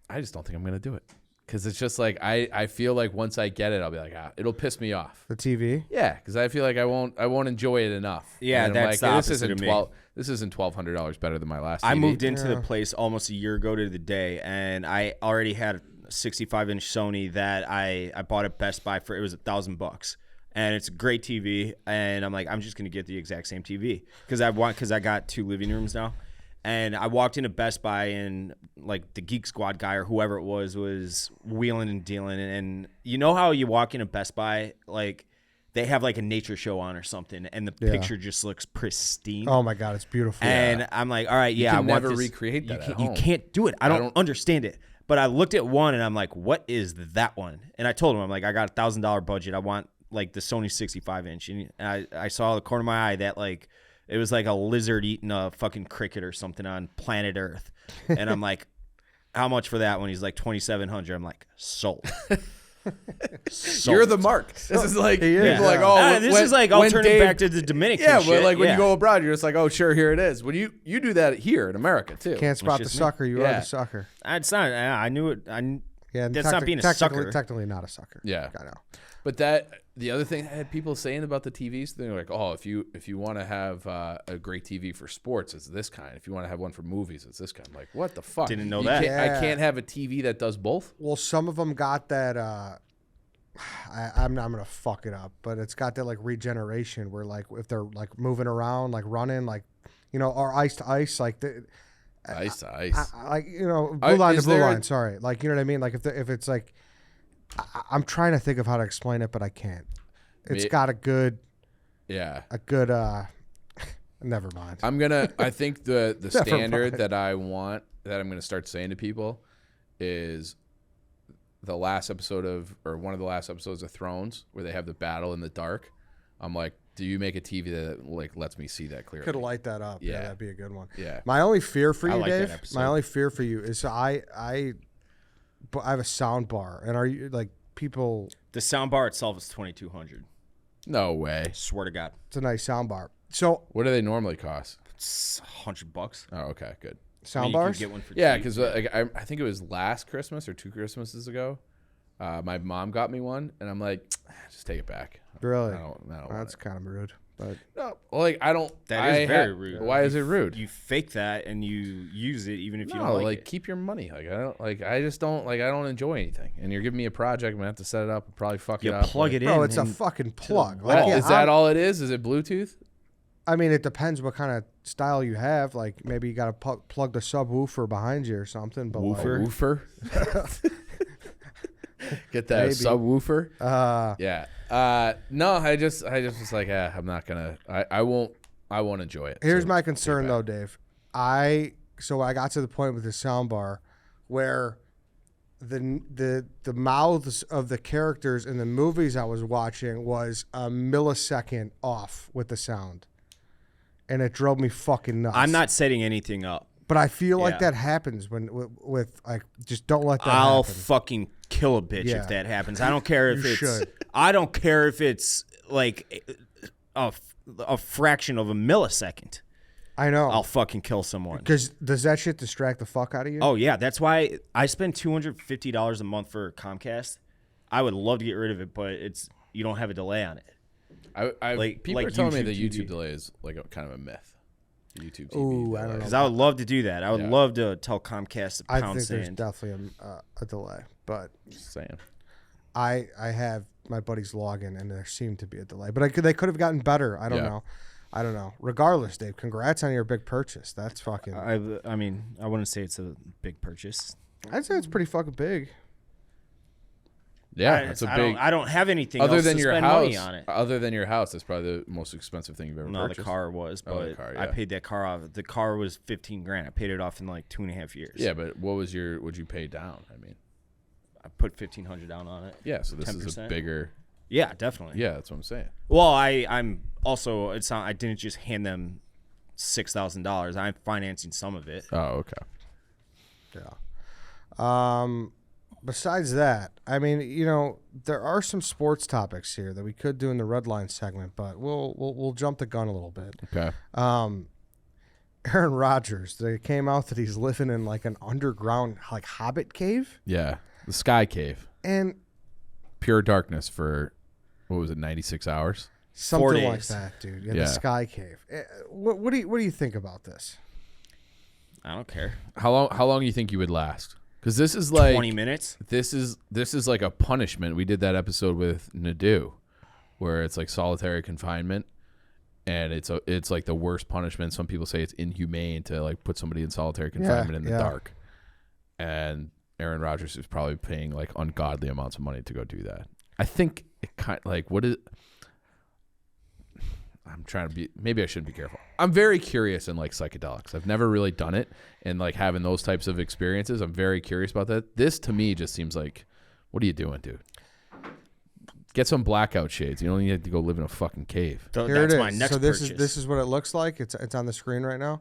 I just don't think I'm gonna do it because it's just like I feel like once I get it, I'll be like, it'll piss me off. the TV. Yeah, because I feel like I won't enjoy it enough. Yeah, and that's the opposite of me. This isn't $1,200 better than my last TV. I moved into the place almost a year ago to the day, and I already had a 65-inch Sony that I bought at Best Buy it was $1,000, and it's a great TV. And I'm like, I'm just gonna get the exact same TV because I got 2 living rooms now. And I walked into Best Buy, and like the Geek Squad guy or whoever it was wheeling and dealing. And you know how you walk into Best Buy, like they have like a nature show on or something, and the picture just looks pristine. Oh my god, it's beautiful. And I'm like, all right, you can I want never this. recreate that. You can't do it. I don't understand it. But I looked at one, and I'm like, what is that one? And I told him, I'm like, I got $1,000 budget. I want like the Sony 65-inch. And I saw the corner of my eye that like it was like a lizard eating a fucking cricket or something on planet Earth. And I'm like, how much for that one? He's like $2,700. I'm like, sold. You're the mark. This is like people like, this is like I'll turn it back to the Dominican. Yeah, shit. but like when you go abroad, you're just like, oh sure, here it is. When you do that here in America too. Can't spot the sucker. You are the sucker. It's not. I knew it. Yeah, that's not being a sucker. Technically not a sucker. Yeah, I know. But the other thing I had people saying about the TVs, they're like, oh, if you want to have a great TV for sports, it's this kind. If you want to have one for movies, it's this kind. I'm like, what the fuck? Didn't know that. I can't have a TV that does both. Well, some of them got that. I'm gonna fuck it up, but it's got that like regeneration where like if they're like moving around, like running, like or ice to ice, like ice to ice, like blue line to blue line. Sorry, like you know what I mean. Like if it's like, I'm trying to think of how to explain it, but I can't. It's got a good. Never mind. I think the standard that I want that I'm gonna start saying to people is the last episode one of the last episodes of Thrones where they have the battle in the dark. I'm like, do you make a TV that like lets me see that clearly? Could light that up. Yeah, that'd be a good one. Yeah. My only fear for you, like Dave. that episode. My only fear for you is I have a sound bar, and are you like people? The sound bar itself is $2,200. No way. Swear to God. It's a nice sound bar. So what do they normally cost? It's $100. Oh, okay, good. Sound You bars? could get one for Yeah, cheap. because I think it was last Christmas or 2 Christmases ago. My mom got me one, and I'm like, just take it back. Really? I don't want That's it. kind of rude. But No, like I don't. That is very rude. Why is it rude? You fake that and you use it even if you No, don't like like it. keep your money. Like I don't. Like I just don't. Like I don't enjoy anything. And you're giving me a project. I'm gonna have to set it up. And probably fuck You it up. plug it in. bro, it's a and- fucking plug. Oh, Like, yeah, is that all it is? Is it Bluetooth? I mean, it depends what kind of style you have. Like maybe you got to plug the subwoofer behind you or something. But Woofer. Get that Maybe. subwoofer. Like, Yeah. No, I just was like, I'm not gonna. I won't enjoy it. here's So my take concern it though, back. Dave. I got to the point with the sound bar where the mouths of the characters in the movies I was watching was a millisecond off with the sound, and it drove me fucking nuts. I'm not setting anything up. but I feel like Yeah. that happens when with like just don't let that I'll happen. fucking kill a bitch Yeah. if that happens. I don't care if You it's. should. I don't care if it's like a fraction of a millisecond. I know. I'll fucking kill someone. Because does that shit distract the fuck out of you? Oh yeah, that's why I spend $250 a month for Comcast. I would love to get rid of it, but you don't have a delay on it. People like are telling me YouTube the TV. YouTube delay is like kind of a myth. The YouTube TV. Ooh, I delay. don't know. Because I would love to do that. I would Yeah. love to tell Comcast to I pound think there's sand. definitely a delay, but Just saying. I have my buddy's login and there seemed to be a delay, but they could have gotten better. I don't Yeah. know. I don't know. Regardless, Dave, congrats on your big purchase. That's fucking. I mean, I wouldn't say it's a big purchase. I'd say it's pretty fucking big. Yeah, it's a big. I don't have anything Other else than to your spend house, money on it. other than your house, that's probably the most expensive thing you've ever No, the purchased. car was, Oh, but the car, I yeah. paid that car off. The car was $15,000. I paid it off in like 2.5 years. Yeah, but what'd you pay down? I mean, I put $1,500 down on it. yeah, so this is a 10%. bigger. Yeah, definitely. Yeah, that's what I'm saying. Well, I'm also. It's not. I didn't just hand them $6,000. I'm financing some of it. Oh, okay. Yeah. Besides that, I mean, there are some sports topics here that we could do in the red line segment, but we'll jump the gun a little bit. Okay. Aaron Rodgers, they came out that he's living in like an underground like hobbit cave, Yeah, the Sky Cave, and pure darkness for what was it, 96 hours? something like days. that, dude. In Yeah. the Sky Cave. What do you think about this? I don't care. How long do you think you would last? Because this is like 20 minutes. This is like a punishment. We did that episode with Nadu, where it's like solitary confinement, and it's like the worst punishment. Some people say it's inhumane to like put somebody in solitary confinement in the dark. And Aaron Rodgers is probably paying like ungodly amounts of money to go do that. I think it kind of like what is. I'm trying to be. Maybe I shouldn't be careful. I'm very curious in like psychedelics. I've never really done it, and like having those types of experiences, I'm very curious about that. This to me just seems like, what are you doing, dude? Get some blackout shades. You don't need to go live in a fucking cave. So Here that's it is. my next so this purchase. is what it looks like. It's on the screen right now.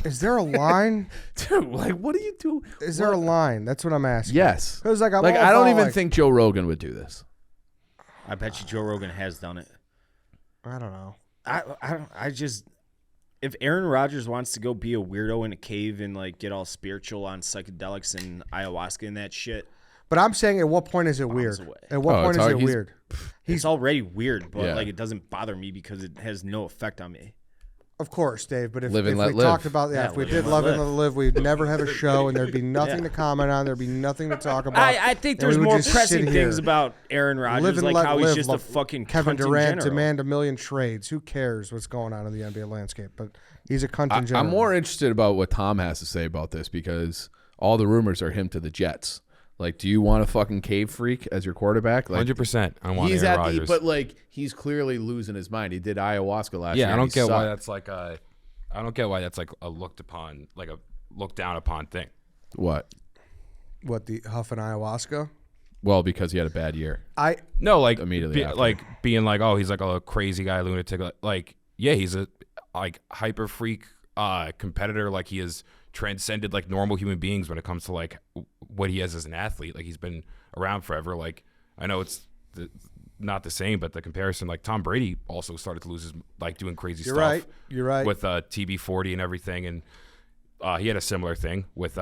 Is there a line? Dude, like, what do you do? Is there a line? That's what I'm asking. Yes. Because like I'm Like, all I don't about, even like- think Joe Rogan would do this. I bet you Joe Rogan has done it. I don't know. I just if Aaron Rodgers wants to go be a weirdo in a cave and like get all spiritual on psychedelics and ayahuasca and that shit, But I'm saying, at what point is it weird? away. At what Oh, point it's is all- it he's- weird? it's already weird, but Yeah. like it doesn't bother me because it has no effect on me. Of course, Dave. But if, Live and if let we live. talked about Yeah, if we live did and love let and let live, we'd never have a show, and there'd be nothing Yeah. to comment on. There'd be nothing to talk about. I think and there's we would more just pressing sit things here. about Aaron Live Rodgers, and like let how live. he's just a Love- fucking Kevin cunt in Durant general. demand 1 million trades. Who cares what's going on in the NBA landscape? But he's a cunt in general. I'm more interested about what Tom has to say about this because all the rumors are him to the Jets. Like, do you want a fucking cave freak as your quarterback? Like, 100%. I want he's Aaron at Rodgers. but like he's clearly losing his mind. He did ayahuasca last year. Yeah, I and don't he get why sucked. that's like a. I don't get why that's like a looked upon, like a looked down upon thing. What? What, the huff and ayahuasca? Well, because he had a bad year. No, like Immediately after. like being like, oh, he's like a crazy guy, lunatic. Like, yeah, he's a like hyper freak competitor. Like, he has transcended like normal human beings when it comes to like what he has as an athlete. Like, he's been around forever. Like, I know it's not the same, but the comparison, like Tom Brady also started to lose his, like doing crazy You're stuff. right. You're right. With TB40 and everything, and he had a similar thing with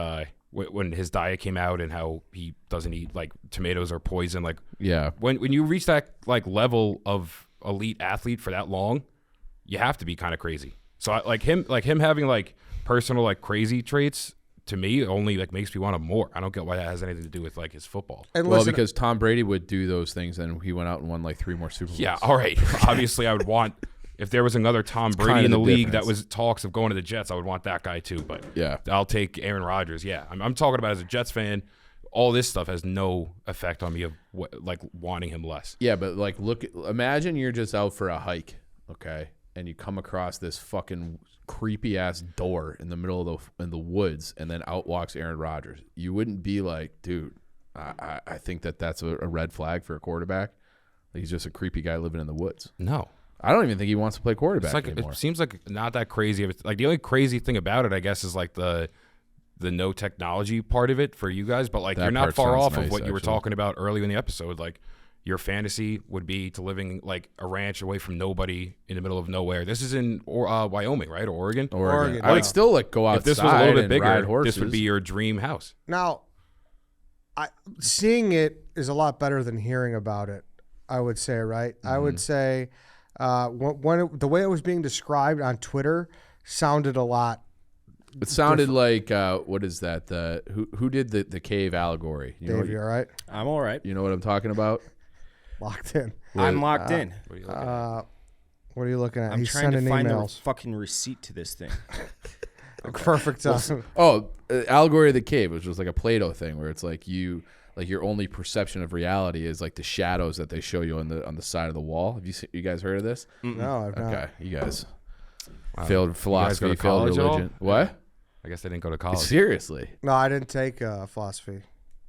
when his diet came out and how he doesn't eat, like, tomatoes are poison. Like, Yeah. when you reach that like level of elite athlete for that long, you have to be kind of crazy. So like him having like personal like crazy traits, to me only like makes me want him more. I don't get why that has anything to do with like his football. And Well, listen, because Tom Brady would do those things, and he went out and won like 3 more Super Bowls. Yeah, all right. Obviously, I would want, if there was another Tom Brady kind in of the the league difference. that was talks of going to the Jets, I would want that guy too. But Yeah. I'll take Aaron Rodgers. Yeah, I'm talking about as a Jets fan. All this stuff has no effect on me of like wanting him less. Yeah, but like, imagine you're just out for a hike, okay, and you come across this fucking creepy ass door in the middle of the woods, and then out walks Aaron Rodgers. You wouldn't be like, dude, I think that's a red flag for a quarterback. He's just a creepy guy living in the woods. No. I don't even think he wants to play quarterback It's like, anymore. it seems like not that crazy. Like the only crazy thing about it, I guess, is like the no technology part of it for you guys. But like That you're not part far sounds off of nice, what you were actually. talking about earlier in the episode. Like your fantasy would be to living like a ranch away from nobody in the middle of nowhere. This is in Wyoming, right, or Oregon? Oregon. I would still like go outside If this was a little bit and ride bigger, horses. this would be your dream house. now, seeing it is a lot better than hearing about it. I would say, right? I would say when the way it was being described on Twitter sounded a lot. It sounded like what is that? Who did the cave allegory? Dave, you all right? I'm all right. You know what I'm talking about? Locked in. I'm locked in. What are you looking at? I'm He's trying to sending find emails. the fucking receipt to this thing. Perfect time. Oh, allegory of the cave, which was like a Plato thing, where it's like your only perception of reality is like the shadows that they show you on the side of the wall. Have you guys heard of this? No, I've not. Okay, you guys failed go philosophy, to failed college at all? religion. What? I guess they didn't go to college. Seriously? No, I didn't take philosophy.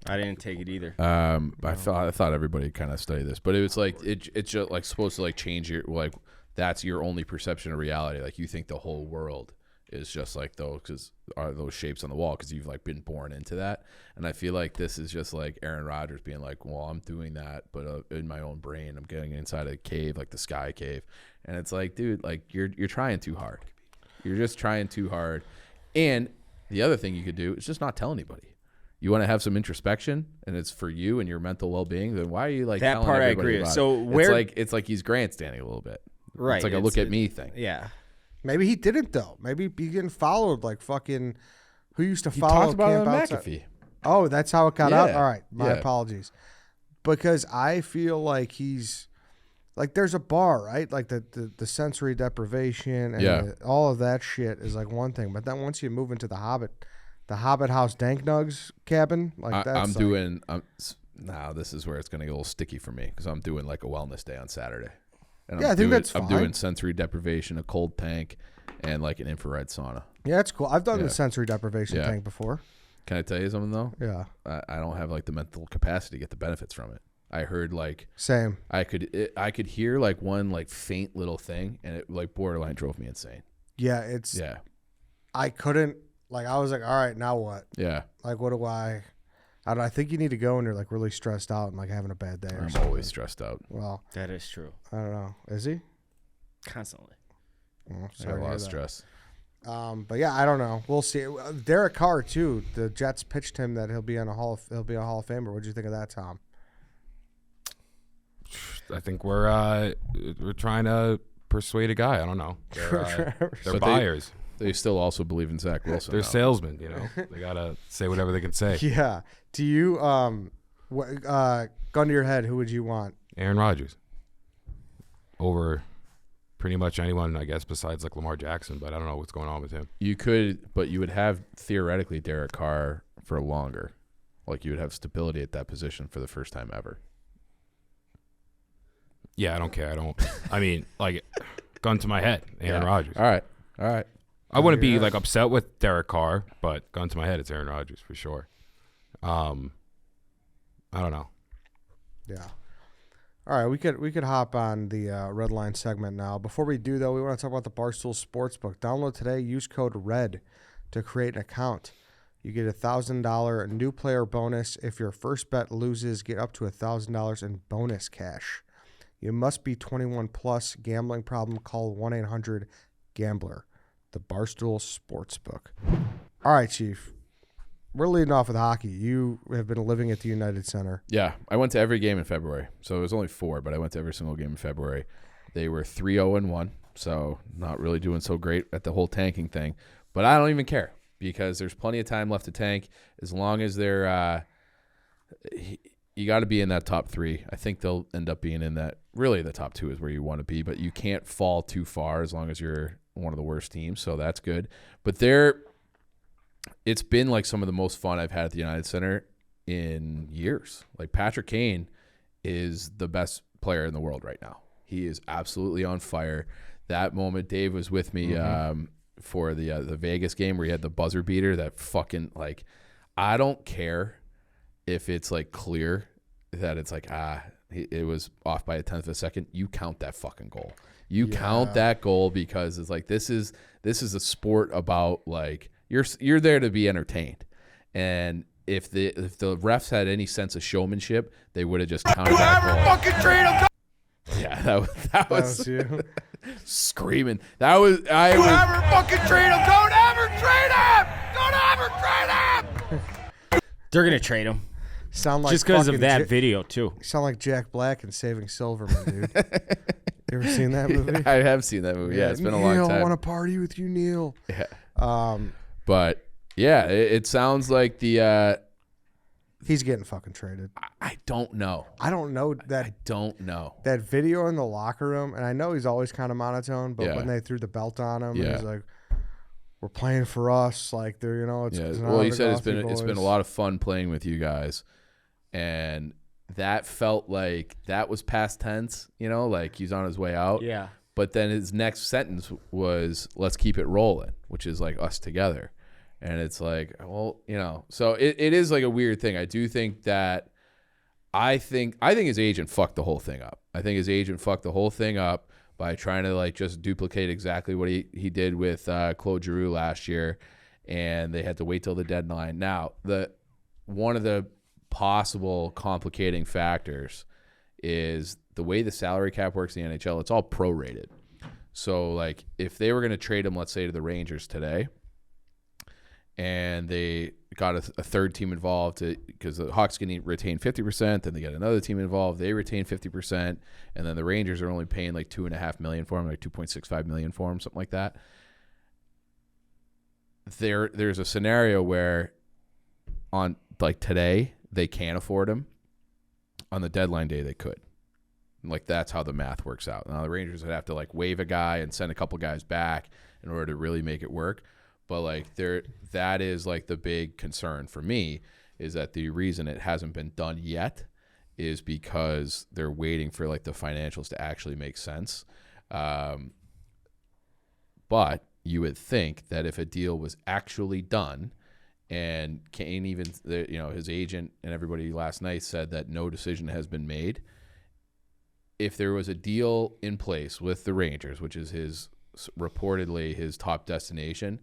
I didn't take it either. I thought everybody kind of studied this, but it was like it's just like supposed to like change your like that's your only perception of reality. Like you think the whole world is just like those shapes on the wall because you've like been born into that. And I feel like this is just like Aaron Rodgers being like, well, I'm doing that, but in my own brain, I'm getting inside a cave, like the sky cave. And it's like, dude, like you're trying too hard. You're just trying too hard. And the other thing you could do is just not tell anybody. You want to have some introspection, and it's for you and your mental well-being. Then why are you like That telling part I everybody agree with. about So it? It's like he's grandstanding a little bit. Right. It's like a look at me thing. Yeah. Maybe he didn't though. Maybe he getting followed like fucking. Who used to He follow talked about it Camp on Outside? McAfee. Oh, that's how it got out. Yeah. All right, my Yeah. apologies. Because I feel like he's like there's a bar, right? Like the sensory deprivation and all of that shit is like one thing, but then once you move into the Hobbit House Dank Nugs cabin, like that's now this is where it's gonna get a little sticky for me because I'm doing like a wellness day on Saturday. And Yeah, I think that's I'm fine. doing sensory deprivation, a cold tank, and like an infrared sauna. Yeah, that's cool. I've done Yeah. the sensory deprivation Yeah. tank before. Can I tell you something though? Yeah, I don't have like the mental capacity to get the benefits from it. I heard like same. I could hear like one like faint little thing, and it like borderline drove me insane. Yeah, it's. Yeah, I couldn't. Like I was like, all right, now what? yeah. Like, what do I don't know. I think you need to go when you're like really stressed out and like having a bad day. Or I'm something. always stressed out. Well, That is true. I don't know. Is he? Constantly. Oh, I got sorry a to lot hear of that. stress. But yeah, I don't know. We'll see. Derek Carr too. The Jets pitched him that he'll be a Hall of Famer. What did you think of that, Tom? I think we're trying to persuade a guy. I don't know. They're But buyers. They still also believe in Zach Wilson. They're though. salesmen. You know, they gotta say whatever they can say. Yeah. Do you gun to your head? Who would you want? Aaron Rodgers over pretty much anyone, I guess, besides like Lamar Jackson. But I don't know what's going on with him. You could, but you would have theoretically Derek Carr for longer. Like you would have stability at that position for the first time ever. Yeah, I don't care. I mean, like, gun to my head, Aaron Rodgers. All right. I wouldn't be like upset with Derek Carr, but gun to my head, it's Aaron Rodgers for sure. I don't know. Yeah. All right, we could hop on the Red Line segment now. Before we do, though, we want to talk about the Barstool Sportsbook. Download today. Use code RED to create an account. You get a $1,000 new player bonus. If your first bet loses, get up to $1,000 in bonus cash. You must be 21 plus. Gambling problem? Call 1-800-GAMBLER. The Barstool Sportsbook. All right, Chief. We're leading off with hockey. You have been living at the United Center. Yeah, I went to every game in February. So it was only 4, but I went to every single game in February. They were 3-0-1, so not really doing so great at the whole tanking thing. But I don't even care because there's plenty of time left to tank. As long as they're you got to be in that top 3. I think they'll end up being in that. Really, the top 2 is where you want to be, but you can't fall too far as long as you're one of the worst teams, so that's good. But it's been like some of the most fun I've had at the United Center in years. Like Patrick Kane is the best player in the world right now. He is absolutely on fire. That moment, Dave was with me for the Vegas game where he had the buzzer beater. That fucking like, I don't care if it's like clear that it's like it was off by a tenth of a second. You count that fucking goal. You count that goal because it's like this is a sport about like you're there to be entertained, and if the refs had any sense of showmanship, they would have just counted that goal. Fucking trade him. Yeah, that was you. Screaming. Whoever fucking trade him. Don't ever trade him. Don't ever trade him. They're gonna trade him. Sound like just because of fucking that video too. Sound like Jack Black in Saving Silverman, dude. You ever seen that movie? I have seen that movie. Yeah, it's been a long time. I want to party with you, Neil. Yeah. But yeah, it sounds like the. He's getting fucking traded. I don't know. I don't know that. I don't know. That video in the locker room, and I know he's always kind of monotone, but when they threw the belt on him, he's like, "We're playing for us." Like they're, it's well, he said it's been a lot of fun playing with you guys, and that felt like that was past tense. Like he's on his way out. Yeah. But then his next sentence was, "Let's keep it rolling," which is like us together. And it's like, well, so it is like a weird thing. I do think that I think his agent fucked the whole thing up. I think his agent fucked the whole thing up by trying to like just duplicate exactly what he did with Claude Giroux last year, and they had to wait till the deadline. Now, one of the possible complicating factors is the way the salary cap works in the NHL. It's all prorated. So like if they were going to trade him, let's say to the Rangers today, and they got a third team involved because the Hawks can retain 50%, then they get another team involved, they retain 50%, and then the Rangers are only paying like $2.5 million for him, like $2.65 million for him, something like that. There's a scenario where on like today they can't afford him. On the deadline day they could. Like that's how the math works out. Now the Rangers would have to like waive a guy and send a couple guys back in order to really make it work. But like that is like the big concern for me is that the reason it hasn't been done yet is because they're waiting for like the financials to actually make sense. But you would think that if a deal was actually done, and Kane even his agent and everybody last night said that no decision has been made. If there was a deal in place with the Rangers, which is reportedly his top destination,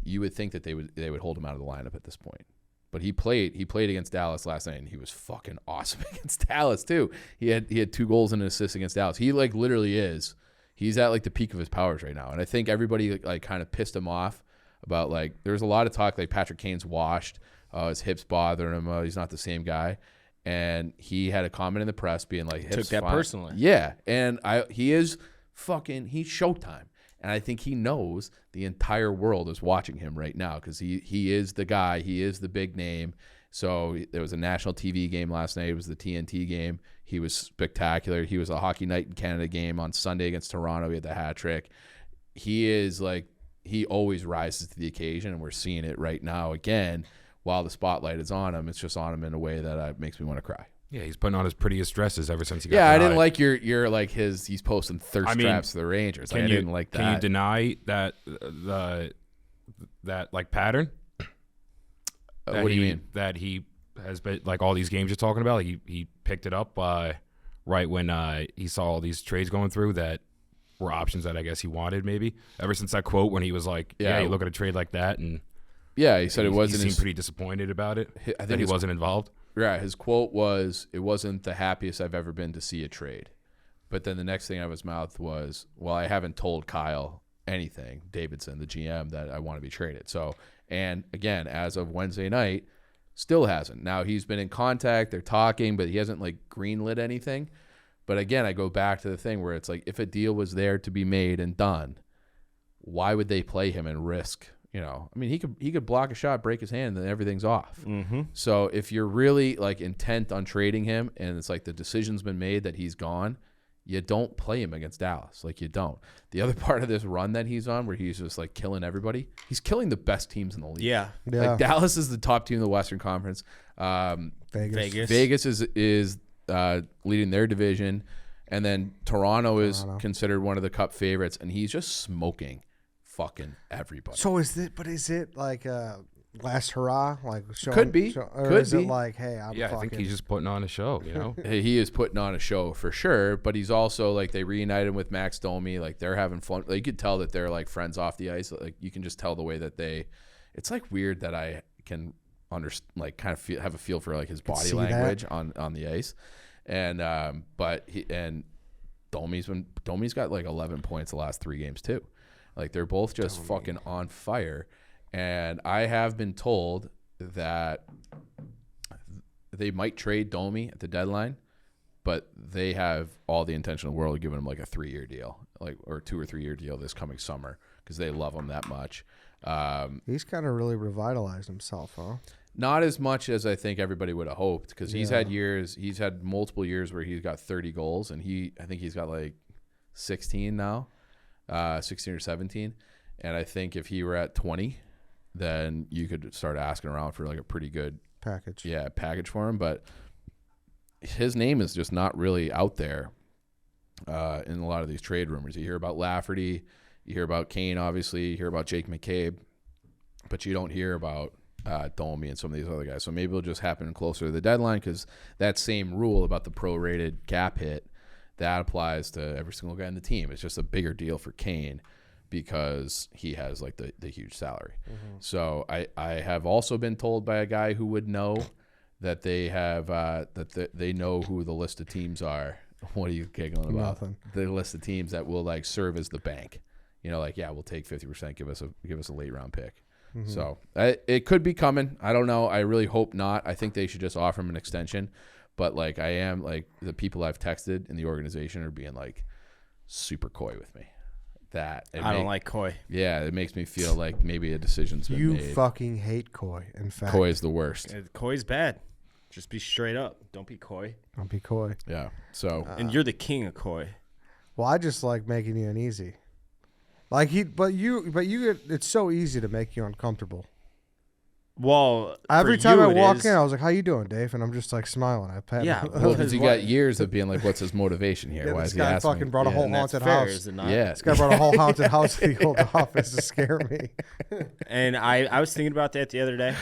you would think that they would hold him out of the lineup at this point. But he played against Dallas last night, and he was fucking awesome against Dallas too. He had 2 goals and an assist against Dallas. He like literally is. He's at like the peak of his powers right now, and I think everybody like kind of pissed him off about like there's a lot of talk like Patrick Kane's washed, his hips bothering him, he's not the same guy, and he had a comment in the press being like hips took that fine. personally. Yeah, and he's Showtime. And I think he knows the entire world is watching him right now because he is the guy. He is the big name. So there was a national TV game last night. It was the TNT game. He was spectacular. He was a Hockey Night in Canada game on Sunday against Toronto. He had the hat trick. He is like he always rises to the occasion, and we're seeing it right now again. While the spotlight is on him, it's just on him in a way that makes me want to cry. Yeah, he's putting on his prettiest dresses ever since he got. Yeah, I didn't like your like he's posting thirst traps to the Rangers. I didn't like that. Can you deny that that like pattern? What do you mean? That he has been like all these games you're talking about. Like he picked it up right when he saw all these trades going through that were options that I guess he wanted maybe. Ever since that quote when he was like, "Yeah, you look at a trade like that," and he said it wasn't. He seemed pretty disappointed about it. I think he wasn't involved. Yeah, his quote was, "It wasn't the happiest I've ever been to see a trade," But then the next thing out of his mouth was, well, I haven't told Kyle anything, Davidson, the GM, that I want to be traded. So, and again, as of Wednesday night, still hasn't. Now he's been in contact, they're talking, but he hasn't like greenlit anything. But again, I go back to the thing where it's like, if a deal was there to be made and done, why would they play him and risk, you know? I mean, he could block a shot, break his hand, and then everything's off. Mm-hmm. So if you're really like intent on trading him and it's like the decision's been made that he's gone, you don't play him against Dallas. Like, you don't. The other part of this run that he's on where he's just like killing everybody, he's killing the best teams in the league. Yeah. Yeah. Like, Dallas is the top team in the Western Conference. Vegas is leading their division. And then Toronto is considered one of the Cup favorites, and he's just smoking fucking everybody. So is it like last hurrah? Like Could be. Or Could is be. it like, hey, I'm Yeah, fucking... I think he's just putting on a show, you know? He is putting on a show for sure, but he's also like, they reunited him with Max Domi. Like, they're having fun. Like, you could tell that they're like friends off the ice. Like, you can just tell the way that it's like weird that I can like kind of have a feel for like his body language on the ice. And but Domi's got like 11 points the last 3 games too. Like, they're both just fucking on fire. And I have been told that they might trade Domi at the deadline, but they have all the intention in the world of giving him like a 3-year deal, like, or 2 or 3 year deal this coming summer, because they love him that much. He's kind of really revitalized himself, huh? Not as much as I think everybody would have hoped, because he's had multiple years where he's got 30 goals, and I think he's got like 16 now, 16 or 17. And I think if he were at 20, then you could start asking around for like a pretty good package for him. But his name is just not really out there in a lot of these trade rumors. You hear about Lafferty, you hear about Kane, obviously, you hear about Jake McCabe, but you don't hear about Domi and some of these other guys. So maybe it'll just happen closer to the deadline, because that same rule about the prorated cap hit, that applies to every single guy in the team. It's just a bigger deal for Kane because he has like the huge salary. Mm-hmm. So I have also been told by a guy who would know that they have they know who the list of teams are. What are you giggling about? Nothing. The list of teams that will like serve as the bank. You know, like, yeah, we'll take 50%. Give us a late round pick. Mm-hmm. So it could be coming. I don't know. I really hope not. I think they should just offer him an extension. But like, I am like, the people I've texted in the organization are being like super coy with me. I don't like coy. Yeah, it makes me feel like maybe a decision's been made. You fucking hate coy. In fact, coy is the worst. Coy's bad. Just be straight up. Don't be coy. Don't be coy. Yeah. So and you're the king of coy. Well, I just like making you uneasy. Like but you it's so easy to make you uncomfortable. Well, every time I walk in, I was like, "How you doing, Dave?" And I'm just like smiling. Well, because you got years of being like, "What's his motivation here? Yeah, Why is he guy asking fucking me?" brought a whole haunted house. Is it not? Yeah, this guy brought a whole haunted house to the old office to scare me. And I was thinking about that the other day.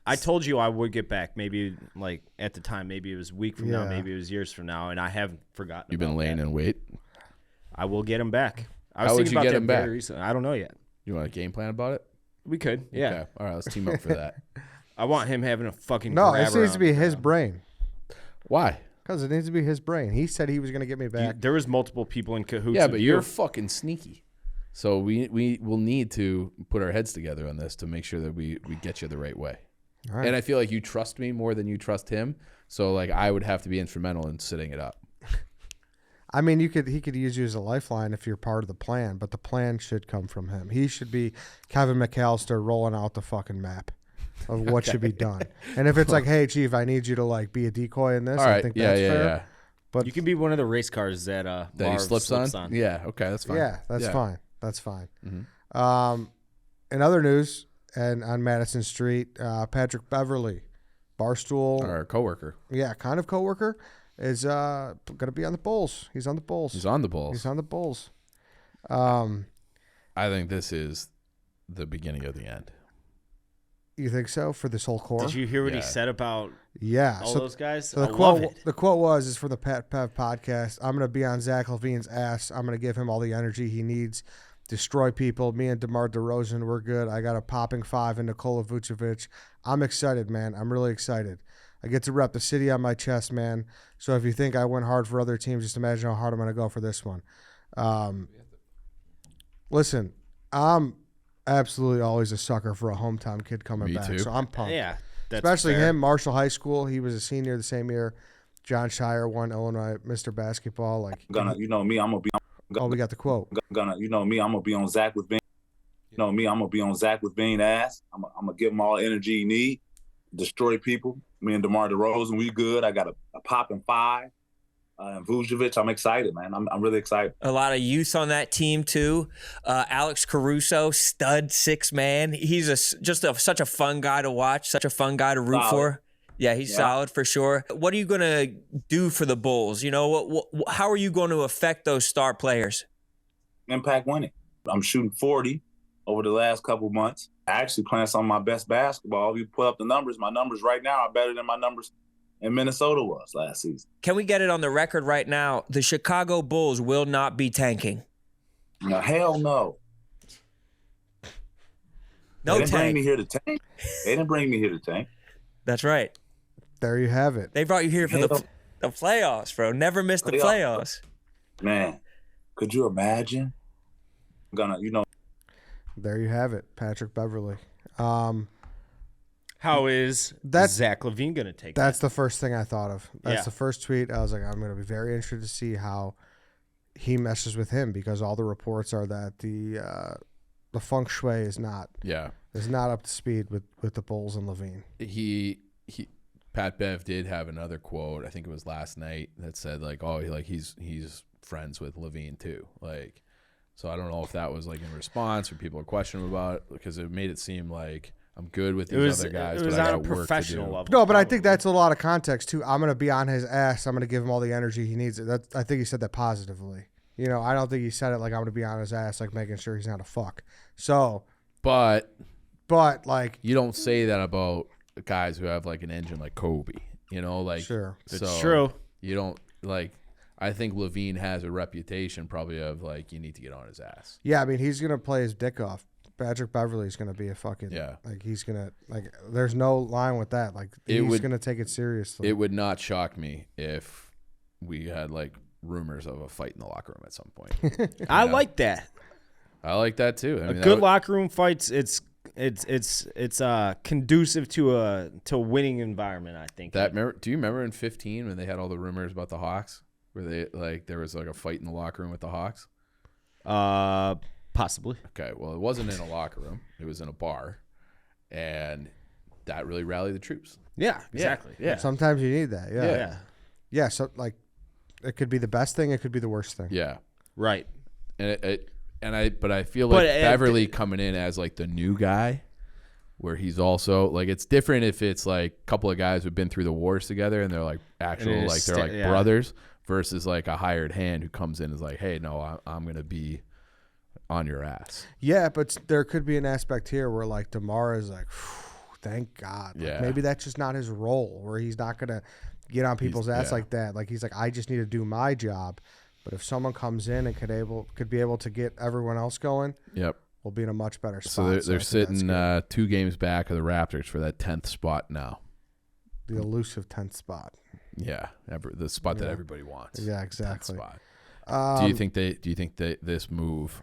I told you I would get back. Maybe like at the time, maybe it was a week from now, maybe it was years from now, and I haven't forgotten. You've been laying in wait. I will get him back. I was How would thinking you about get that him back? very recently. I don't know yet. You want a game plan about it? We could. Yeah. Okay. All right. Let's team up for that. I want him having a fucking. No, grab it needs to be around. his brain. Why? Because it needs to be his brain. He said he was going to get me back. There was multiple people in cahoots. Yeah, with but you. you're fucking sneaky. So we will need to put our heads together on this to make sure that we get you the right way. All right. And I feel like you trust me more than you trust him. So like, I would have to be instrumental in setting it up. I mean, he could use you as a lifeline if you're part of the plan, but the plan should come from him. He should be Kevin McAllister rolling out the fucking map of what should be done. And if it's like, hey, Chief, I need you to like be a decoy in this, All right. I think that's fair. Yeah. But you can be one of the race cars that That he Marv slips on? Yeah. Okay. That's fine. yeah, that's fine. That's fine. Mm-hmm. In other news, and on Madison Street, Patrick Beverley, Barstool, Our coworker. yeah, kind of coworker, is going to be on the Bulls. He's on the Bulls. He's on the Bulls. He's on the Bulls. I think this is the beginning of the end. You think so for this whole core? Did you hear what he Yeah. said about Yeah. all those guys? So I the love quote, it. the quote is for the Pat Pev podcast. I'm going to be on Zach LaVine's ass. I'm going to give him all the energy he needs. Destroy people. Me and DeMar DeRozan, we're good. I got a popping 5 in Nikola Vucevic. I'm excited, man. I'm really excited. I get to rep the city on my chest, man. So if you think I went hard for other teams, just imagine how hard I'm going to go for this one. Listen, I'm absolutely always a sucker for a hometown kid coming Me back. too. So I'm pumped. Yeah, that's Especially fair. him, Marshall High School. He was a senior the same year. John Shire won Illinois Mr. Basketball. Like, You know me, I'm gonna be. oh, we got the quote. You know me, I'm gonna be on Zach with Bean. You know me, I'm gonna be on Zach with Bean ass. I'm gonna give him all the energy he need, destroy people. Me and DeMar DeRozan, we good. I got a popping 5. And Vucevic, I'm excited, man. I'm really excited. A lot of youth on that team too. Alex Caruso, stud 6 man. He's such a fun guy to watch, such a fun guy to root for. Yeah, he's solid for sure. What are you going to do for the Bulls? You know, how are you going to affect those star players? Impact winning. I'm shooting 40 over the last couple months. Actually playing some of my best basketball. If you put up the numbers, my numbers right now are better than my numbers in Minnesota was last season. Can we get it on the record right now? The Chicago Bulls will not be tanking. No, hell no. No They didn't bring tank. me here to tank. They didn't bring me here to tank. That's right. There you have it. They brought you here for the playoffs, bro. Never missed the playoffs. Man, could you imagine? There you have it, Patrick Beverley. How is Zach LaVine going to take That's that? the first thing I thought of. That's Yeah. the first tweet. I was like, I'm going to be very interested to see how he meshes with him, because all the reports are that the feng shui is not up to speed with the Bulls and LaVine. Pat Bev did have another quote. I think it was last night that said like, oh, he's friends with LaVine too. Like, so I don't know if that was like in response or people are questioning about it, because it made it seem like I'm good with these other guys, It was but I on a got work to professional do. level. No, but I think that's a lot of context too. I'm going to be on his ass. I'm going to give him all the energy he needs. I think he said that positively. You know, I don't think he said it like I'm going to be on his ass, like making sure he's not a fuck. So, But like, you don't say that about guys who have like an engine like Kobe. You know, like sure, It's true. You don't like. I think LaVine has a reputation probably of like, you need to get on his ass. yeah. I mean, he's going to play his dick off. Patrick Beverley's going to be a fucking like he's going to like. There's no line with that. Like he's going to take it seriously. It would not shock me if we had like rumors of a fight in the locker room at some point. I like that. I like that too. I mean, Good locker room fights. It's conducive to a winning environment, I think. Do you remember in 2015 when they had all the rumors about the Hawks, where they like there was like a fight in the locker room with the Hawks? Possibly. Okay, well, it wasn't in a locker room; it was in a bar, and that really rallied the troops. Yeah, exactly. Yeah. Sometimes you need that. Yeah. Yeah. Yeah. So like, it could be the best thing. It could be the worst thing. Yeah. Right. But I feel like Beverly coming in as like the new guy, where he's also like, it's different if it's like a couple of guys who've been through the wars together and they're like actual like they're like brothers, versus like a hired hand who comes in and is like, hey, no, I'm gonna be on your ass. Yeah, but there could be an aspect here where like DeMar is like, thank God. Like, Yeah. maybe that's just not his role, where he's not gonna get on people's ass like that. Like he's like, I just need to do my job. But if someone comes in and could be able to get everyone else going, Yep. we'll be in a much better spot. So they're I think sitting that's 2 games back of the Raptors for that 10th spot now. good. The elusive 10th spot. Yeah, the spot that everybody wants. Yeah, exactly. 10th spot. Do you think that this move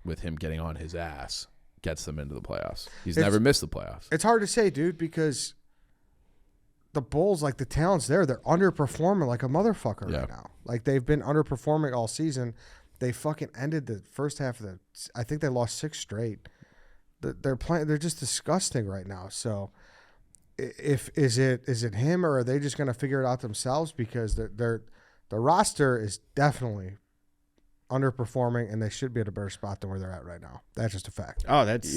with him getting on his ass gets them into the playoffs? He's never missed the playoffs. It's hard to say, dude, because the Bulls, like the talent's there, they're underperforming like a motherfucker right now. Like they've been underperforming all season. They fucking ended the first half of I think they lost 6 straight. They're playing. They're just disgusting right now. So, is it him, or are they just gonna figure it out themselves? Because the roster is definitely underperforming, and they should be at a better spot than where they're at right now. That's just a fact. Oh, that's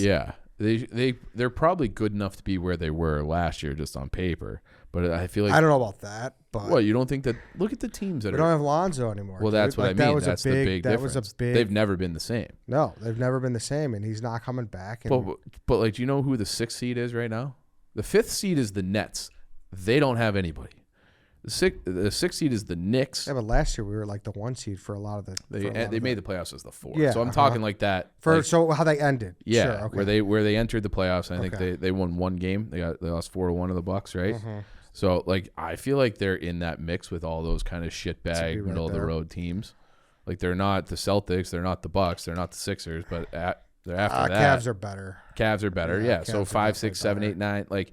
They're probably good enough to be where they were last year, just on paper. But I feel like I don't know about that. But well, you don't think that? Look at the teams that we don't have Lonzo anymore. Well, dude. that's what Like, I mean. That was That's a big, the big that difference. was a big. They've never been the same. No, they've never been the same, and he's not coming back. And But like, do you know who the 6th seed is right now? The 5th seed is the Nets. They don't have anybody. The 6th seed is the Knicks. yeah, but last year we were like the 1 seed for a lot of the. They made the playoffs as the 4. Yeah, so I'm talking like that. For like, so how they ended. yeah, Sure, okay. where they entered the playoffs. And I Okay. think they won 1 game. They lost 4-1 to the Bucks, right? Mm-hmm. So, like, I feel like they're in that mix with all those kind of shitbag, middle-of-the-road teams. Like, they're not the Celtics, they're not the Bucks, they're not the Sixers, but they're after that. Cavs are better. Cavs are better, yeah. So 5, 6, 7, 8, 9, like,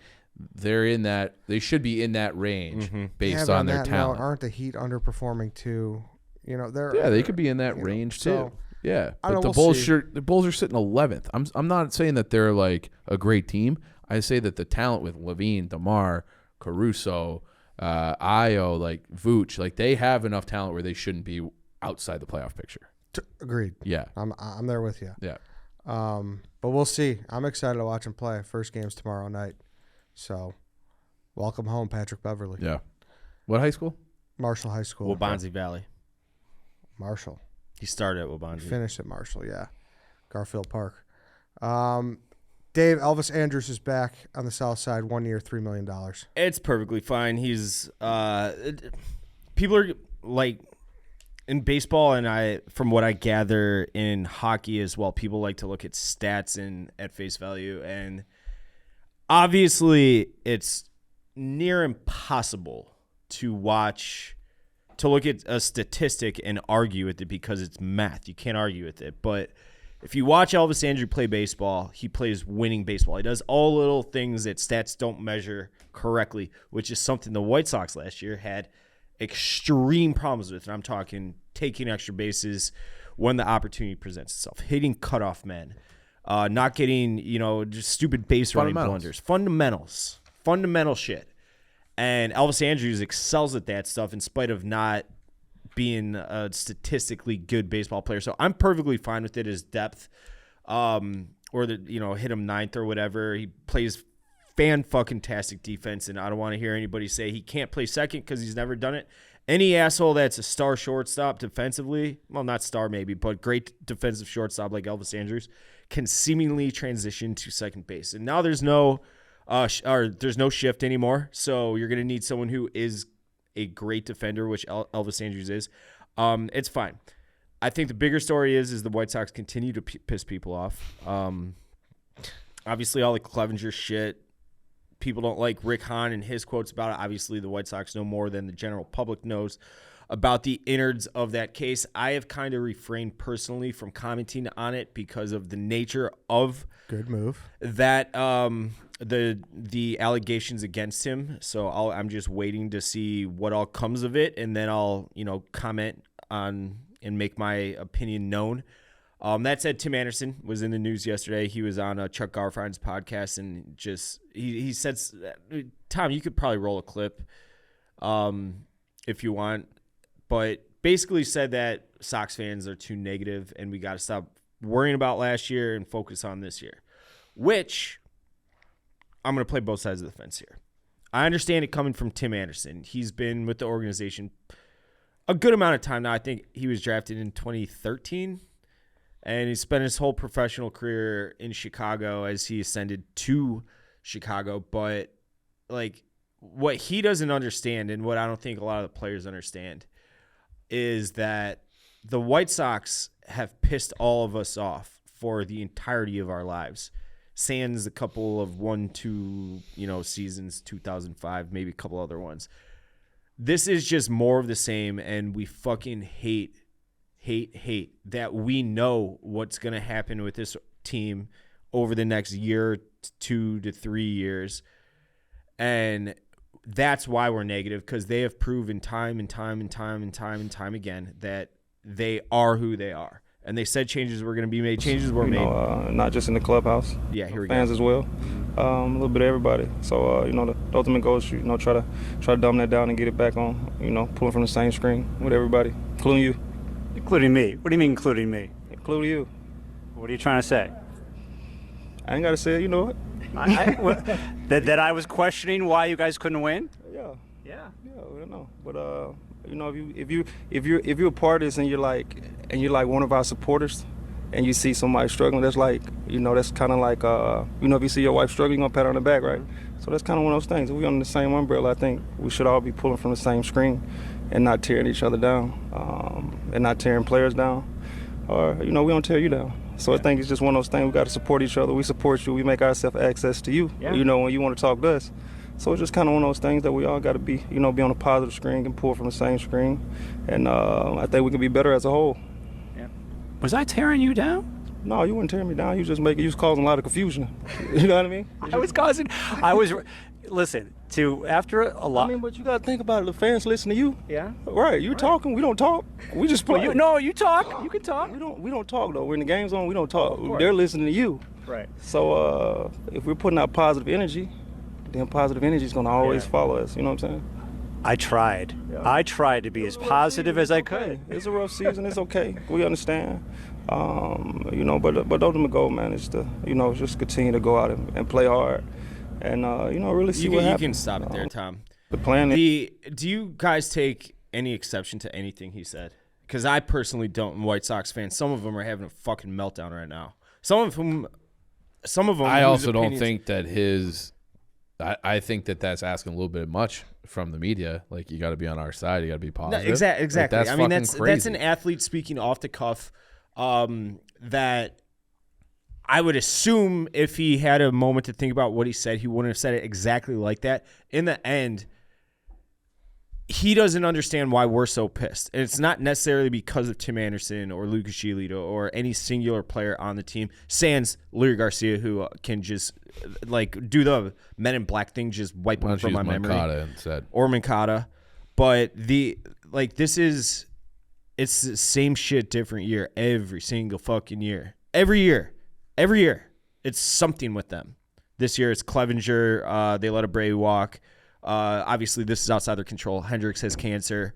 they're in that. They should be in that range based on their talent. Aren't the Heat underperforming too? You know, they could be in that range too. So, yeah, I but don't the know, Bulls are sitting 11th. I'm not saying that they're like a great team. I say that the talent with Levine, DeMar, Caruso, Ayo, like Vooch, like they have enough talent where they shouldn't be outside the playoff picture. Agreed. Yeah, I'm there with you. Yeah. But we'll see. I'm excited to watch him play. First game's tomorrow night. So, welcome home, Patrick Beverley. Yeah. What high school? Marshall High School. Waubonsie Valley. Marshall. He started at Waubonsie. Finished at Marshall, yeah. Garfield Park. Dave, Elvis Andrews is back on the south side, 1 year, $3 million. It's perfectly fine. He's people are like in baseball, and from what I gather in hockey as well, people like to look at stats and at face value, and obviously it's near impossible to look at a statistic and argue with it because it's math. You can't argue with it. But if you watch Elvis Andrews play baseball, he plays winning baseball. He does all little things that stats don't measure correctly, which is something the White Sox last year had extreme problems with. And I'm talking taking extra bases when the opportunity presents itself, hitting cutoff men, not getting, just stupid base running blunders. Fundamental shit. And Elvis Andrews excels at that stuff in spite of not being a statistically good baseball player. So I'm perfectly fine with it as depth, or hit him ninth or whatever. He plays fan-fucking-tastic defense, and I don't want to hear anybody say he can't play second because he's never done it. Any asshole that's a star shortstop defensively, well, not star maybe, but great defensive shortstop like Elvis Andrews can seemingly transition to second base. And now there's no shift anymore, so you're going to need someone who is a great defender, which Elvis Andrews is. It's fine. I think the bigger story is the White Sox continue to piss people off. Obviously, all the Clevenger shit. People don't like Rick Hahn and his quotes about it. Obviously, the White Sox know more than the general public knows about the innards of that case. I have kind of refrained personally from commenting on it because of the nature of good move that the allegations against him. So I'm just waiting to see what all comes of it, and then I'll comment on and make my opinion known. That said, Tim Anderson was in the news yesterday. He was on Chuck Garfine's podcast, and just he said, Tom, you could probably roll a clip if you want, but basically said that Sox fans are too negative and we got to stop worrying about last year and focus on this year, which I'm going to play both sides of the fence here. I understand it coming from Tim Anderson. He's been with the organization a good amount of time now. I think he was drafted in 2013. And he spent his whole professional career in Chicago as he ascended to Chicago. But, what he doesn't understand, and what I don't think a lot of the players understand, is that the White Sox have pissed all of us off for the entirety of our lives. Sans a couple of 1-2, seasons, 2005, maybe a couple other ones. This is just more of the same, and we fucking hate that we know what's going to happen with this team over the next year, 2 to 3 years. And that's why we're negative, because they have proven time and time again that they are who they are. And they said changes were going to be made. Changes were made. Not just in the clubhouse. Yeah, here we fans go. as well. A little bit of everybody. So, the ultimate goal is, try to dumb that down and get it back on, pulling from the same screen with everybody, including you. Including me? What do you mean including me? Including you. What are you trying to say? I ain't got to say it, you know it. That I was questioning why you guys couldn't win? Yeah. Yeah. Yeah, we don't know. But if you're a part of this and you're like one of our supporters and you see somebody struggling, that's that's kind of like if you see your wife struggling, you're gonna pat her on the back, right? So that's kind of one of those things. If we're under the same umbrella, I think we should all be pulling from the same screen and not tearing each other down, and not tearing players down, or we don't tear you down. So I think it's just one of those things. We got to support each other. We support you. We make ourselves access to you. Yeah. When you want to talk to us. So it's just kind of one of those things that we all got to be, be on a positive screen and pull from the same screen. And I think we can be better as a whole. Yeah. Was I tearing you down? No, you weren't tearing me down. You was causing a lot of confusion. You know what I mean? Listen, after a lot. I mean, but you got to think about it. The fans listen to you. Yeah. Right. You're talking. We don't talk. We just play. You talk. You can talk. We don't talk, though. We're in the game zone. We don't talk. They're listening to you. Right. So if we're putting out positive energy, then positive energy is going to always follow us. You know what I'm saying? I tried. Yeah. I tried to be as positive as I could. It's a rough season. It's okay. We understand. But ultimate goal, man, is to, just continue to go out and play hard, and really see what happens. You can stop it there, Tom. The plan. Do you guys take any exception to anything he said? Because I personally don't. I'm a White Sox fan. Some of them are having a fucking meltdown right now. Some of them. I also don't think that I think that that's asking a little bit much from the media. Like, you got to be on our side. You got to be positive. No, exactly. Like, I mean, that's an athlete speaking off the cuff. That I would assume if he had a moment to think about what he said, he wouldn't have said it exactly like that. In the end, he doesn't understand why we're so pissed. And it's not necessarily because of Tim Anderson or Lucas Giolito or any singular player on the team. Sans Luis Garcia, who can just do the Men in Black thing, just wipe him from my memory. Or Moncada. But it's the same shit, different year, every single fucking year. Every year. It's something with them. This year it's Clevenger. They let Abreu walk. Obviously, this is outside their control. Hendricks has cancer.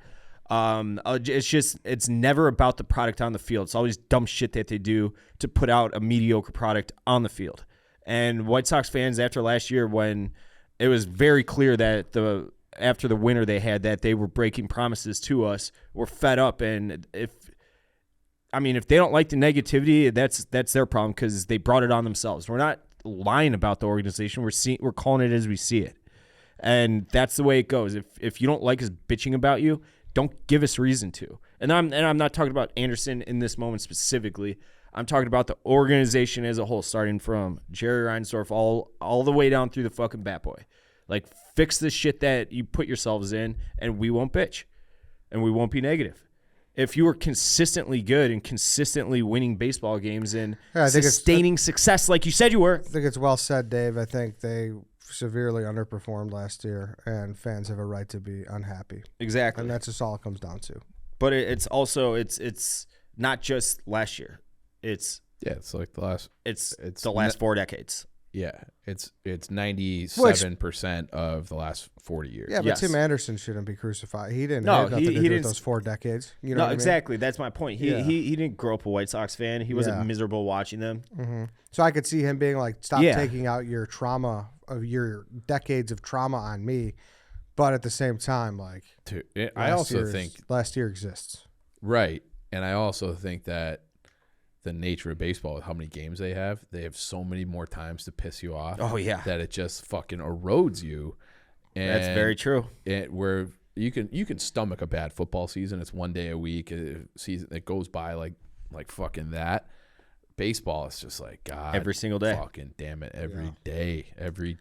It's never about the product on the field. It's always dumb shit that they do to put out a mediocre product on the field. And White Sox fans, after last year, when it was very clear that after the winter they had, that they were breaking promises to us, were fed up. And if they don't like the negativity, that's their problem, because they brought it on themselves. We're not lying about the organization. We're calling it as we see it. And that's the way it goes. If you don't like us bitching about you, don't give us reason to. And I'm not talking about Anderson in this moment specifically. I'm talking about the organization as a whole, starting from Jerry Reinsdorf all the way down through the fucking bat boy. Like, fix the shit that you put yourselves in, and we won't bitch, and we won't be negative. If you were consistently good and consistently winning baseball games and sustaining success like you said you were. I think it's well said, Dave. I think they severely underperformed last year, and fans have a right to be unhappy. Exactly. And that's just all it comes down to. But it's also it's not just last year. It's like the last. It's the last 4 decades. Yeah, it's 97% of the last 40 years. Yeah, but yes. Tim Anderson shouldn't be crucified. He didn't have nothing to do with those 4 decades. You know what exactly. I mean? That's my point. He didn't grow up a White Sox fan. He wasn't miserable watching them. Mm-hmm. So I could see him being like, stop taking out your trauma of your decades of trauma on me. But at the same time, like, I also think last year exists. Right. And I also think that the nature of baseball, with how many games they have so many more times to piss you off. Oh yeah, that it just fucking erodes you. And that's very true. Where you can stomach a bad football season. It's 1 day a week. Season it goes by like thing that. Baseball is just like, God, every single day. Fucking damn it, every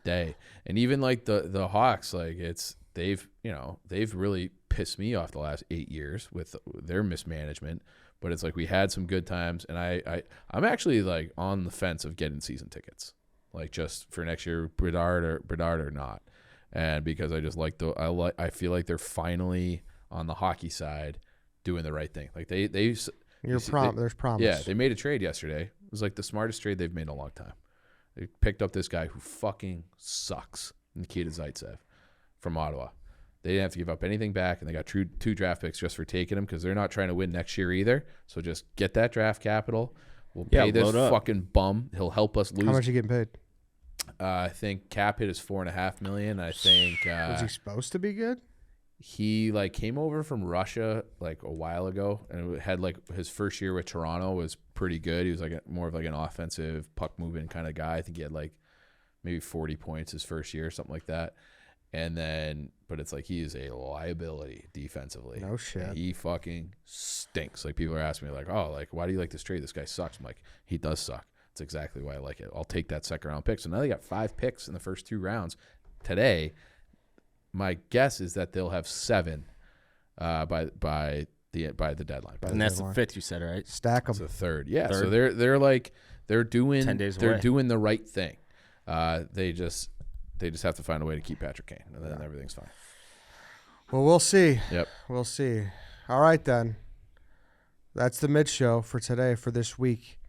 day. And even like the Hawks, like they've really pissed me off the last 8 years with their mismanagement. But it's like we had some good times, and I'm actually like on the fence of getting season tickets, like just for next year, Bedard or not, and because I just I feel like they're finally on the hockey side doing the right thing. Like there's promise. Yeah, they made a trade yesterday. It was like the smartest trade they've made in a long time. They picked up this guy who fucking sucks, Nikita Zaitsev, from Ottawa. They didn't have to give up anything back, and they got 2 draft picks just for taking him, because they're not trying to win next year either. So just get that draft capital. We'll pay this fucking bum. He'll help us lose. How much are you getting paid? I think cap hit is $4.5 million. I think was he supposed to be good? He came over from Russia like a while ago, and had his first year with Toronto was pretty good. He was more of an offensive puck moving kind of guy. I think he had maybe 40 points his first year, something like that. And then, but it's he is a liability defensively. No shit. And he fucking stinks. People are asking me why do you like this trade? This guy sucks. I'm like, he does suck. That's exactly why I like it. I'll take that second round pick. So now they got 5 picks in the first 2 rounds today. my guess is that they'll have 7 by the deadline. And that's the 5th you said, right? Stack them. It's the 3rd. Yeah. Third. So they're doing 10 days they're away. doing the right thing. They just have to find a way to keep Patrick Kane, and then everything's fine. Well, we'll see. Yep. We'll see. All right, then. That's the mid show for today, for this week.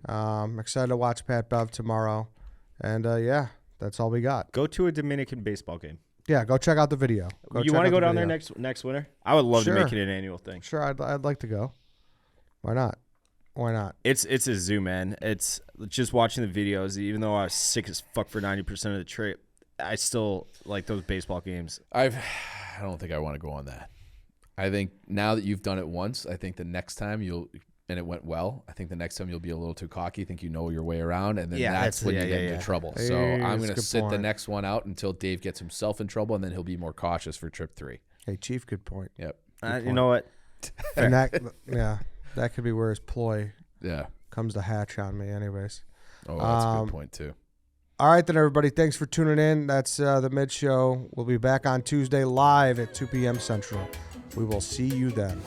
Excited to watch Pat Bev tomorrow. And, yeah, that's all we got. Go to a Dominican baseball game. Yeah, go check out the video. You want to go down there next winter? I would love to make it an annual thing. Sure, I'd like to go. Why not? Why not? It's a zoo, man. It's just watching the videos. Even though I was sick as fuck for 90% of the trip, I still like those baseball games. I don't think I want to go on that. I think now that you've done it once, I think the next time and it went well, I think the next time you'll be a little too cocky, think you know your way around, and then that's when you get into trouble. So I'm going to sit the next one out until Dave gets himself in trouble, and then he'll be more cautious for trip 3. Hey, Chief, good point. Yep. You know what? And that could be where his ploy Yeah. comes to hatch on me anyways. Oh, that's a good point, too. All right, then, everybody. Thanks for tuning in. That's the mid show. We'll be back on Tuesday live at 2 p.m. Central. We will see you then.